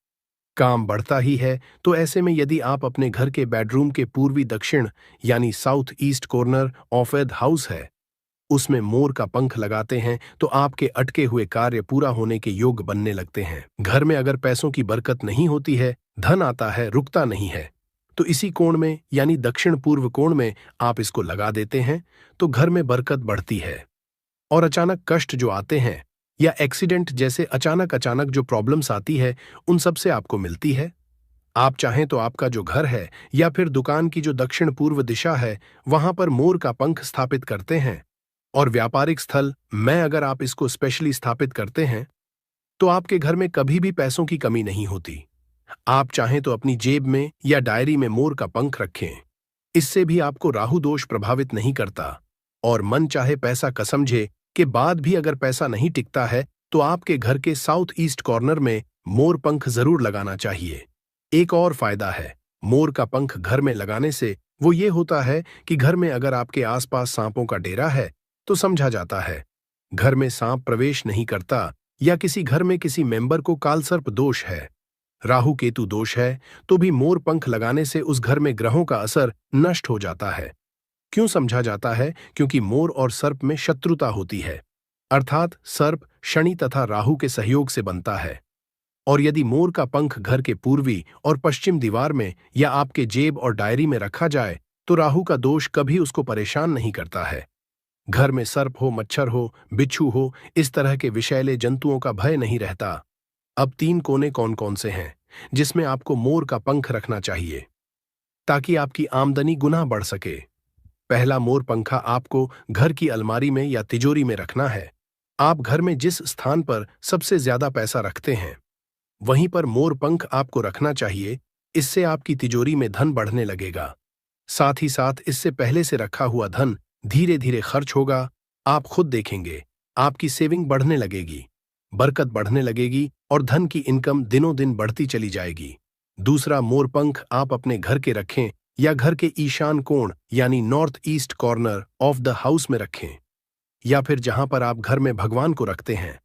काम बढ़ता ही है, तो ऐसे में यदि आप अपने घर के बेडरूम के पूर्वी दक्षिण यानी south east corner of the house है, उसमें मोर का पंख लगाते हैं तो आपके अटके हुए कार्य पूरा होने के योग बनने लगते हैं। घर में अगर पैसों की बरकत नहीं होती है, धन आता है रुकता नहीं है, तो इसी कोण में यानी दक्षिण पूर्व कोण में आप इसको लगा देते हैं तो घर में बरकत बढ़ती है। और अचानक कष्ट जो आते हैं या एक्सीडेंट जैसे अचानक अचानक जो प्रॉब्लम्स आती है, उन सब से आपको मिलती है। आप चाहें तो आपका जो घर है या फिर दुकान की जो दक्षिण पूर्व दिशा है, वहां पर मोर का पंख स्थापित करते हैं। और व्यापारिक स्थल में अगर आप इसको स्पेशली स्थापित करते हैं तो आपके घर में कभी भी पैसों की कमी नहीं होती। आप चाहें तो अपनी जेब में या डायरी में मोर का पंख रखें। इससे भी आपको राहु दोष प्रभावित नहीं करता। और मन चाहे पैसा का समझे के बाद भी अगर पैसा नहीं टिकता है तो आपके घर के साउथ ईस्ट कॉर्नर में मोर पंख जरूर लगाना चाहिए। एक और फायदा है मोर का पंख घर में लगाने से, वो ये होता है कि घर में अगर आपके आसपास सांपों का डेरा है तो समझा जाता है घर में सांप प्रवेश नहीं करता, या किसी घर में किसी मेंबर को कालसर्प दोष है, राहु केतु दोष है, तो भी मोर पंख लगाने से उस घर में ग्रहों का असर नष्ट हो जाता है। क्यों समझा जाता है? क्योंकि मोर और सर्प में शत्रुता होती है, अर्थात सर्प शनि तथा राहु के सहयोग से बनता है। और यदि मोर का पंख घर के पूर्वी और पश्चिम दीवार में या आपके जेब और डायरी में रखा जाए तो राहु का दोष कभी उसको परेशान नहीं करता है। घर में सर्प हो, मच्छर हो, बिच्छू हो, इस तरह के विषैले जंतुओं का भय नहीं रहता। अब 3 कोने कौन कौन से हैं जिसमें आपको मोर का पंख रखना चाहिए ताकि आपकी आमदनी गुना बढ़ सके? पहला मोर पंखा आपको घर की अलमारी में या तिजोरी में रखना है। आप घर में जिस स्थान पर सबसे ज्यादा पैसा रखते हैं वहीं पर मोर पंख आपको रखना चाहिए। इससे आपकी तिजोरी में धन बढ़ने लगेगा। साथ ही साथ इससे पहले से रखा हुआ धन धीरे धीरे खर्च होगा। आप खुद देखेंगे आपकी सेविंग बढ़ने लगेगी, बरकत बढ़ने लगेगी और धन की इनकम दिनों दिन बढ़ती चली जाएगी। दूसरा मोर पंख आप अपने घर के रखें या घर के ईशान कोण यानी north east corner of the house में रखें। या फिर जहां पर आप घर में भगवान को रखते हैं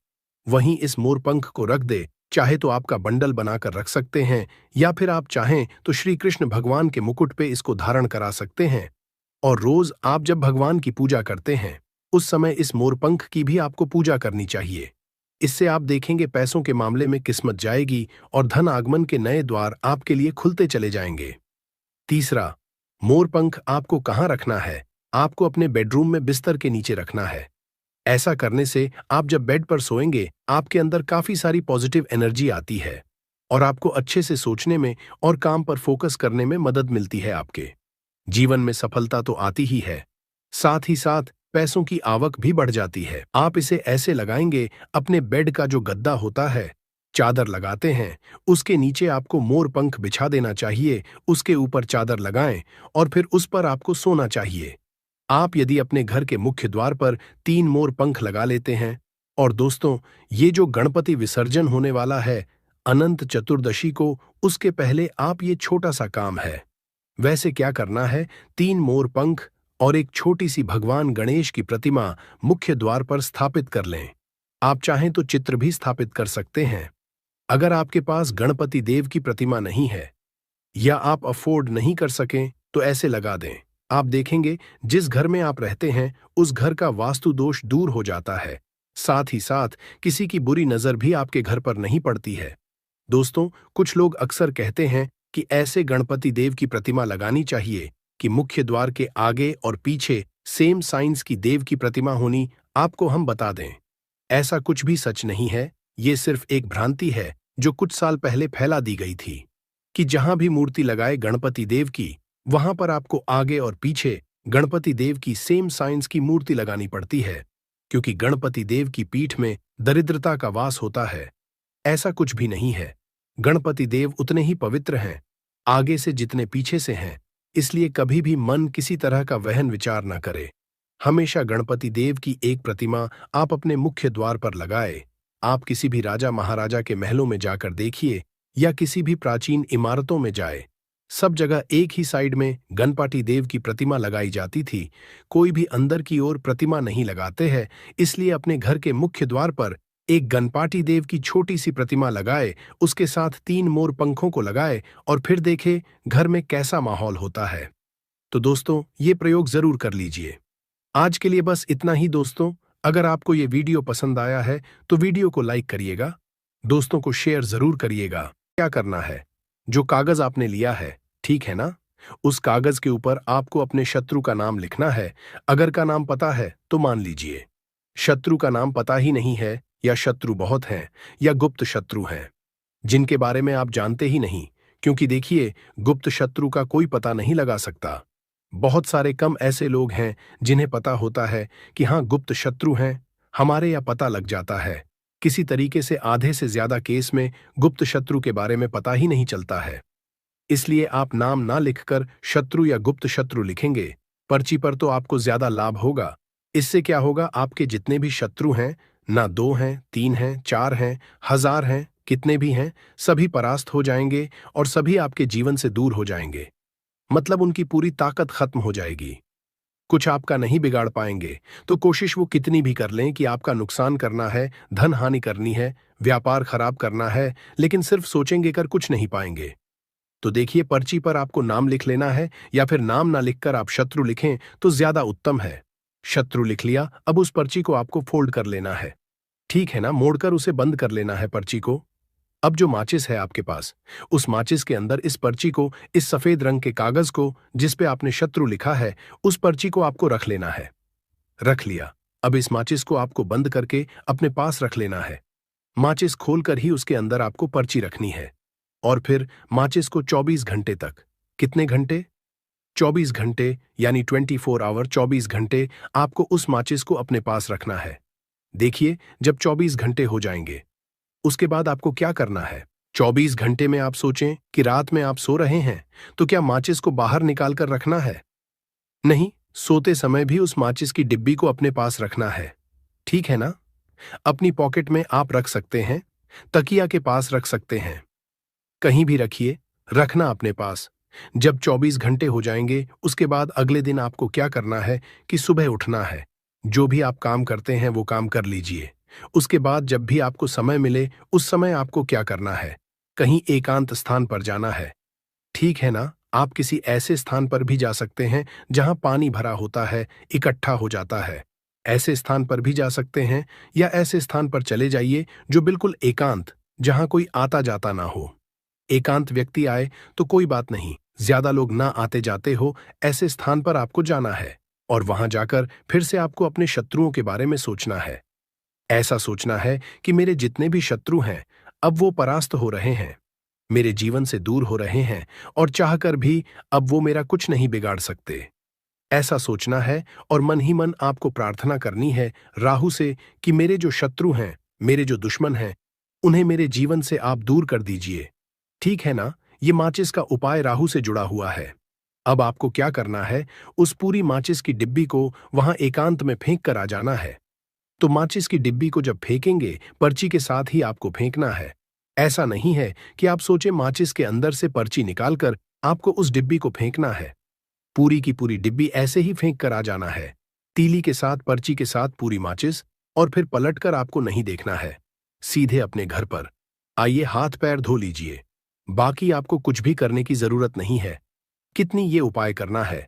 वहीं इस मोरपंख को रख दे। चाहे तो आपका बंडल बनाकर रख सकते हैं या फिर आप चाहें तो श्री कृष्ण भगवान के मुकुट पे इसको धारण करा सकते हैं। और रोज आप जब भगवान की पूजा करते हैं उस समय इस मोरपंख की भी आपको पूजा करनी चाहिए। इससे आप देखेंगे पैसों के मामले में किस्मत जाएगी और धन आगमन के नए द्वार आपके लिए खुलते चले जाएंगे। तीसरा, मोरपंख आपको कहाँ रखना है? आपको अपने बेडरूम में बिस्तर के नीचे रखना है। ऐसा करने से आप जब बेड पर सोएंगे आपके अंदर काफी सारी पॉजिटिव एनर्जी आती है और आपको अच्छे से सोचने में और काम पर फोकस करने में मदद मिलती है। आपके जीवन में सफलता तो आती ही है, साथ ही साथ पैसों की आवक भी बढ़ जाती है। आप इसे ऐसे लगाएंगे, अपने बेड का जो गद्दा होता है, चादर लगाते हैं, उसके नीचे आपको मोर पंख बिछा देना चाहिए, उसके ऊपर चादर लगाएं और फिर उस पर आपको सोना चाहिए। आप यदि अपने घर के मुख्य द्वार पर 3 मोर पंख लगा लेते हैं, और दोस्तों ये जो गणपति विसर्जन होने वाला है अनंत चतुर्दशी को, उसके पहले आप ये छोटा सा काम है। वैसे क्या करना है, 3 मोर पंख और एक छोटी सी भगवान गणेश की प्रतिमा मुख्य द्वार पर स्थापित कर लें। आप चाहें तो चित्र भी स्थापित कर सकते हैं। अगर आपके पास गणपति देव की प्रतिमा नहीं है या आप अफोर्ड नहीं कर सकें तो ऐसे लगा दें। आप देखेंगे जिस घर में आप रहते हैं उस घर का वास्तु दोष दूर हो जाता है, साथ ही साथ किसी की बुरी नजर भी आपके घर पर नहीं पड़ती है। दोस्तों कुछ लोग अक्सर कहते हैं कि ऐसे गणपति देव की प्रतिमा लगानी चाहिए कि मुख्य द्वार के आगे और पीछे सेम साइंस की देव की प्रतिमा होनी। आपको हम बता दें, ऐसा कुछ भी सच नहीं है। ये सिर्फ एक भ्रांति है जो कुछ साल पहले फैला दी गई थी कि जहां भी मूर्ति लगाए गणपति देव की, वहां पर आपको आगे और पीछे गणपति देव की सेम साइंस की मूर्ति लगानी पड़ती है, क्योंकि गणपति देव की पीठ में दरिद्रता का वास होता है। ऐसा कुछ भी नहीं है। गणपति देव उतने ही पवित्र हैं आगे से जितने पीछे से हैं, इसलिए कभी भी मन किसी तरह का वहन विचार न करे। हमेशा गणपति देव की एक प्रतिमा आप अपने मुख्य द्वार पर लगाए। आप किसी भी राजा महाराजा के महलों में जाकर देखिए या किसी भी प्राचीन इमारतों में जाए, सब जगह एक ही साइड में गणपति देव की प्रतिमा लगाई जाती थी। कोई भी अंदर की ओर प्रतिमा नहीं लगाते हैं, इसलिए अपने घर के मुख्य द्वार पर एक गणपति देव की छोटी सी प्रतिमा लगाए, उसके साथ 3 मोर पंखों को लगाए और फिर देखे घर में कैसा माहौल होता है। तो दोस्तों ये प्रयोग जरूर कर लीजिए। आज के लिए बस इतना ही दोस्तों। अगर आपको ये वीडियो पसंद आया है तो वीडियो को लाइक करिएगा, दोस्तों को शेयर जरूर करिएगा। क्या करना है, जो कागज आपने लिया है, ठीक है ना, उस कागज के ऊपर आपको अपने शत्रु का नाम लिखना है। अगर का नाम पता है तो मान लीजिए, शत्रु का नाम पता ही नहीं है या शत्रु बहुत हैं या गुप्त शत्रु हैं जिनके बारे में आप जानते ही नहीं, क्योंकि देखिए गुप्त शत्रु का कोई पता नहीं लगा सकता। बहुत सारे कम ऐसे लोग हैं जिन्हें पता होता है कि हाँ गुप्त शत्रु हैं हमारे, या पता लग जाता है। किसी तरीके से आधे से ज्यादा केस में गुप्त शत्रु के बारे में पता ही नहीं चलता है। इसलिए आप नाम ना लिखकर शत्रु या गुप्त शत्रु लिखेंगे पर्ची पर तो आपको ज्यादा लाभ होगा। इससे क्या होगा, आपके जितने भी शत्रु हैं, ना 2 हैं, 3 हैं, 4 हैं, 1000 हैं, कितने भी हैं, सभी परास्त हो जाएंगे और सभी आपके जीवन से दूर हो जाएंगे। मतलब उनकी पूरी ताकत खत्म हो जाएगी। कुछ आपका नहीं बिगाड़ पाएंगे। तो कोशिश वो कितनी भी कर लें कि आपका नुकसान करना है, धन हानि करनी है, व्यापार खराब करना है, लेकिन सिर्फ सोचेंगे कर कुछ नहीं पाएंगे। तो देखिए पर्ची पर आपको नाम लिख लेना है, या फिर नाम ना लिखकर आप शत्रु लिखें तो ज्यादा उत्तम है। शत्रु लिख लिया, अब उस पर्ची को आपको फोल्ड कर लेना है, ठीक है ना, मोड़कर उसे बंद कर लेना है पर्ची को। अब जो माचिस है आपके पास, उस माचिस के अंदर इस पर्ची को, इस सफेद रंग के कागज को जिस पे आपने शत्रु लिखा है, उस पर्ची को आपको रख लेना है। रख लिया, अब इस माचिस को आपको बंद करके अपने पास रख लेना है। माचिस खोलकर ही उसके अंदर आपको पर्ची रखनी है और फिर माचिस को 24 घंटे तक, कितने घंटे, 24 घंटे यानी 24 आवर, 24 घंटे आपको उस माचिस को अपने पास रखना है। देखिए जब 24 घंटे हो जाएंगे उसके बाद आपको क्या करना है। 24 घंटे में आप सोचें कि रात में आप सो रहे हैं तो क्या माचिस को बाहर निकाल कर रखना है? नहीं, सोते समय भी उस माचिस की डिब्बी को अपने पास रखना है, ठीक है ना। अपनी पॉकेट में आप रख सकते हैं, तकिया के पास रख सकते हैं, कहीं भी रखिए, रखना अपने पास। जब 24 घंटे हो जाएंगे उसके बाद अगले दिन आपको क्या करना है कि सुबह उठना है। जो भी आप काम करते हैं वो काम कर लीजिए। उसके बाद जब भी आपको समय मिले उस समय आपको क्या करना है? कहीं एकांत स्थान पर जाना है। ठीक है ना? आप किसी ऐसे स्थान पर भी जा सकते हैं जहां पानी भरा होता है, इकट्ठा हो जाता है। ऐसे स्थान पर भी जा सकते हैं या ऐसे स्थान पर चले जाइए जो बिल्कुल एकांत, जहां कोई आता जाता ना हो। एकांत व्यक्ति आए तो कोई बात नहीं, ज्यादा लोग ना आते जाते हो, ऐसे स्थान पर आपको जाना है और वहां जाकर फिर से आपको अपने शत्रुओं के बारे में सोचना है। ऐसा सोचना है कि मेरे जितने भी शत्रु हैं, अब वो परास्त हो रहे हैं, मेरे जीवन से दूर हो रहे हैं और चाहकर भी अब वो मेरा कुछ नहीं बिगाड़ सकते। ऐसा सोचना है और मन ही मन आपको प्रार्थना करनी है राहु से कि मेरे जो शत्रु हैं, मेरे जो दुश्मन हैं, उन्हें मेरे जीवन से आप दूर कर दीजिए। ठीक है ना? ये माचिस का उपाय राहु से जुड़ा हुआ है। अब आपको क्या करना है? उस पूरी माचिस की डिब्बी को वहां एकांत में फेंक कर आ जाना है। तो माचिस की डिब्बी को जब फेंकेंगे, पर्ची के साथ ही आपको फेंकना है। ऐसा नहीं है कि आप सोचे माचिस के अंदर से पर्ची निकालकर आपको उस डिब्बी को फेंकना है। पूरी की पूरी डिब्बी ऐसे ही फेंक कर आ जाना है। तीली के साथ, पर्ची के साथ पूरी माचिस, और फिर पलटकर आपको नहीं देखना है। सीधे अपने घर पर आइए, हाथ पैर धो लीजिए। बाकी आपको कुछ भी करने की जरूरत नहीं है। कितनी ये उपाय करना है?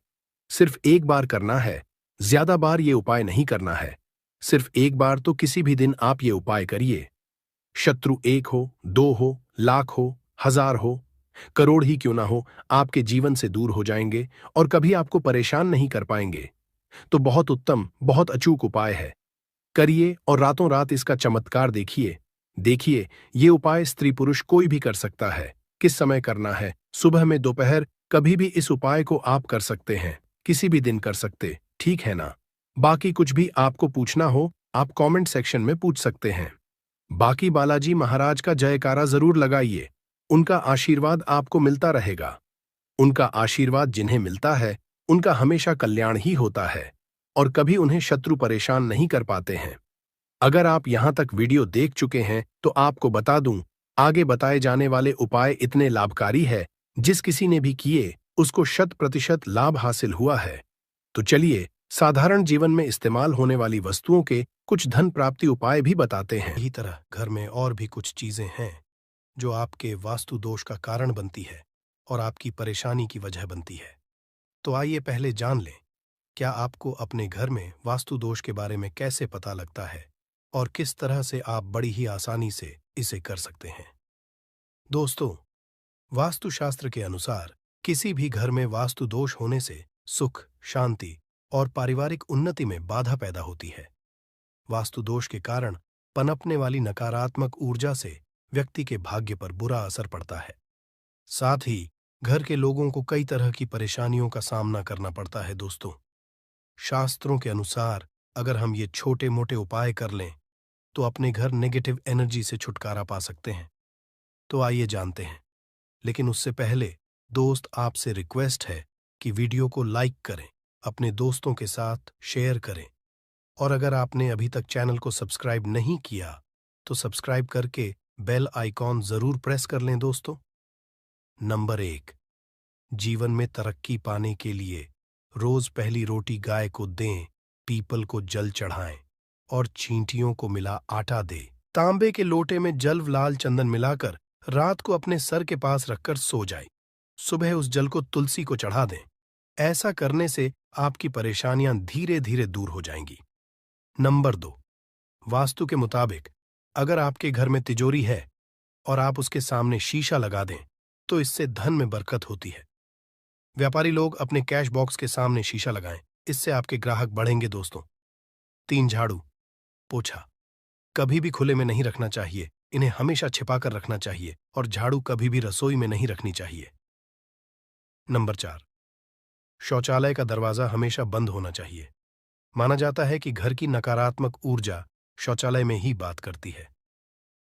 सिर्फ एक बार करना है। ज्यादा बार ये उपाय नहीं करना है। सिर्फ एक बार तो किसी भी दिन आप ये उपाय करिए। शत्रु 1 हो, 2 हो, लाख हो, 1000 हो, करोड़ ही क्यों ना हो, आपके जीवन से दूर हो जाएंगे और कभी आपको परेशान नहीं कर पाएंगे। तो बहुत उत्तम, बहुत अचूक उपाय है। करिए और रातों रात इसका चमत्कार देखिए। देखिए, ये उपाय स्त्री पुरुष कोई भी कर सकता है। किस समय करना है? सुबह में, दोपहर, कभी भी इस उपाय को आप कर सकते हैं। किसी भी दिन कर सकते, ठीक है ना? बाकी कुछ भी आपको पूछना हो, आप कमेंट सेक्शन में पूछ सकते हैं। बाकी बालाजी महाराज का जयकारा जरूर लगाइए। उनका आशीर्वाद आपको मिलता रहेगा। उनका आशीर्वाद जिन्हें मिलता है, उनका हमेशा कल्याण ही होता है और कभी उन्हें शत्रु परेशान नहीं कर पाते हैं। अगर आप यहां तक वीडियो देख चुके हैं तो आपको बता दूं, आगे बताए जाने वाले उपाय इतने लाभकारी है, जिस किसी ने भी किए उसको 100% लाभ हासिल हुआ है। तो चलिए, साधारण जीवन में इस्तेमाल होने वाली वस्तुओं के कुछ धन प्राप्ति उपाय भी बताते हैं। इसी तरह घर में और भी कुछ चीजें हैं जो आपके वास्तु दोष का कारण बनती है और आपकी परेशानी की वजह बनती है। तो आइए पहले जान लें, क्या आपको अपने घर में वास्तु दोष के बारे में कैसे पता लगता है और किस तरह से आप बड़ी ही आसानी से इसे कर सकते हैं। दोस्तों, वास्तुशास्त्र के अनुसार किसी भी घर में वास्तु दोष होने से सुख, शांति और पारिवारिक उन्नति में बाधा पैदा होती है। वास्तु दोष के कारण पनपने वाली नकारात्मक ऊर्जा से व्यक्ति के भाग्य पर बुरा असर पड़ता है। साथ ही घर के लोगों को कई तरह की परेशानियों का सामना करना पड़ता है। दोस्तों, शास्त्रों के अनुसार अगर हम ये छोटे मोटे उपाय कर लें तो अपने घर नेगेटिव एनर्जी से छुटकारा पा सकते हैं। तो आइए जानते हैं, लेकिन उससे पहले दोस्त, आपसे रिक्वेस्ट है कि वीडियो को लाइक करें, अपने दोस्तों के साथ शेयर करें और अगर आपने अभी तक चैनल को सब्सक्राइब नहीं किया तो सब्सक्राइब करके बेल आइकॉन जरूर प्रेस कर लें। दोस्तों, नंबर 1, जीवन में तरक्की पाने के लिए रोज पहली रोटी गाय को दें, पीपल को जल चढ़ाएं और चींटियों को मिला आटा दें। तांबे के लोटे में जल लाल चंदन मिलाकर रात को अपने सर के पास रखकर सो जाए। सुबह उस जल को तुलसी को चढ़ा दें। ऐसा करने से आपकी परेशानियां धीरे धीरे दूर हो जाएंगी। नंबर 2, वास्तु के मुताबिक अगर आपके घर में तिजोरी है और आप उसके सामने शीशा लगा दें तो इससे धन में बरकत होती है। व्यापारी लोग अपने कैश बॉक्स के सामने शीशा लगाएं, इससे आपके ग्राहक बढ़ेंगे। दोस्तों, 3, झाड़ू पोछा कभी भी खुले में नहीं रखना चाहिए, इन्हें हमेशा छिपाकर रखना चाहिए और झाड़ू कभी भी रसोई में नहीं रखनी चाहिए। नंबर 4, शौचालय का दरवाजा हमेशा बंद होना चाहिए। माना जाता है कि घर की नकारात्मक ऊर्जा शौचालय में ही बात करती है।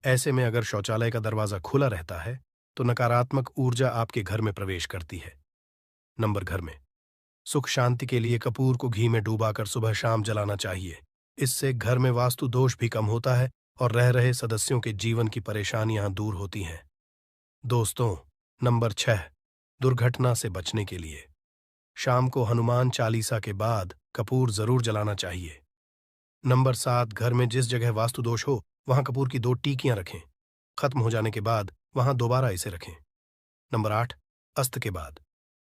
ऐसे में अगर शौचालय का दरवाजा खुला रहता है तो नकारात्मक ऊर्जा आपके घर में प्रवेश करती है। घर में सुख शांति के लिए कपूर को घी में डूबाकर सुबह शाम जलाना चाहिए। इससे घर में वास्तु दोष भी कम होता है और रह रहे सदस्यों के जीवन की परेशानियां दूर होती हैं। दोस्तों, नंबर 6, दुर्घटना से बचने के लिए शाम को हनुमान चालीसा के बाद कपूर जरूर जलाना चाहिए। नंबर 7, घर में जिस जगह वास्तु दोष हो वहां कपूर की 2 टीकियां रखें। खत्म हो जाने के बाद वहां दोबारा इसे रखें। नंबर 8, अस्त के बाद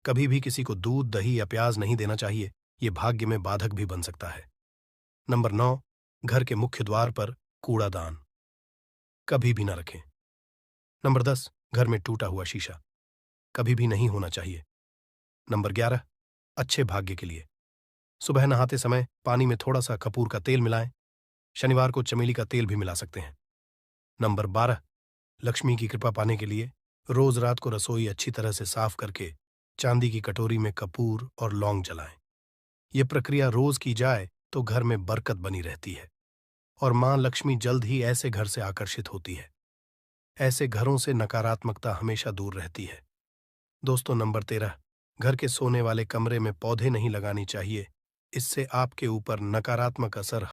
कभी भी किसी को दूध, दही या प्याज नहीं देना चाहिए, ये भाग्य में बाधक भी बन सकता है। नंबर 9, घर के मुख्य द्वार पर कूड़ादान कभी भी न रखें। नंबर 10, घर में टूटा हुआ शीशा कभी भी नहीं होना चाहिए। नंबर 11, अच्छे भाग्य के लिए सुबह नहाते समय पानी में थोड़ा सा कपूर का तेल मिलाएं। शनिवार को चमेली का तेल भी मिला सकते हैं। नंबर 12, लक्ष्मी की कृपा पाने के लिए रोज रात को रसोई अच्छी तरह से साफ करके चांदी की कटोरी में कपूर और लौंग जलाएं। यह प्रक्रिया रोज की जाए तो घर में बरकत बनी रहती है और मां लक्ष्मी जल्द ही ऐसे घर से आकर्षित होती है। ऐसे घरों से नकारात्मकता हमेशा दूर रहती है। दोस्तों, नंबर 13, घर के सोने वाले कमरे में पौधे नहीं लगानी चाहिए। इससे आपके ऊपर नकारात्मक असर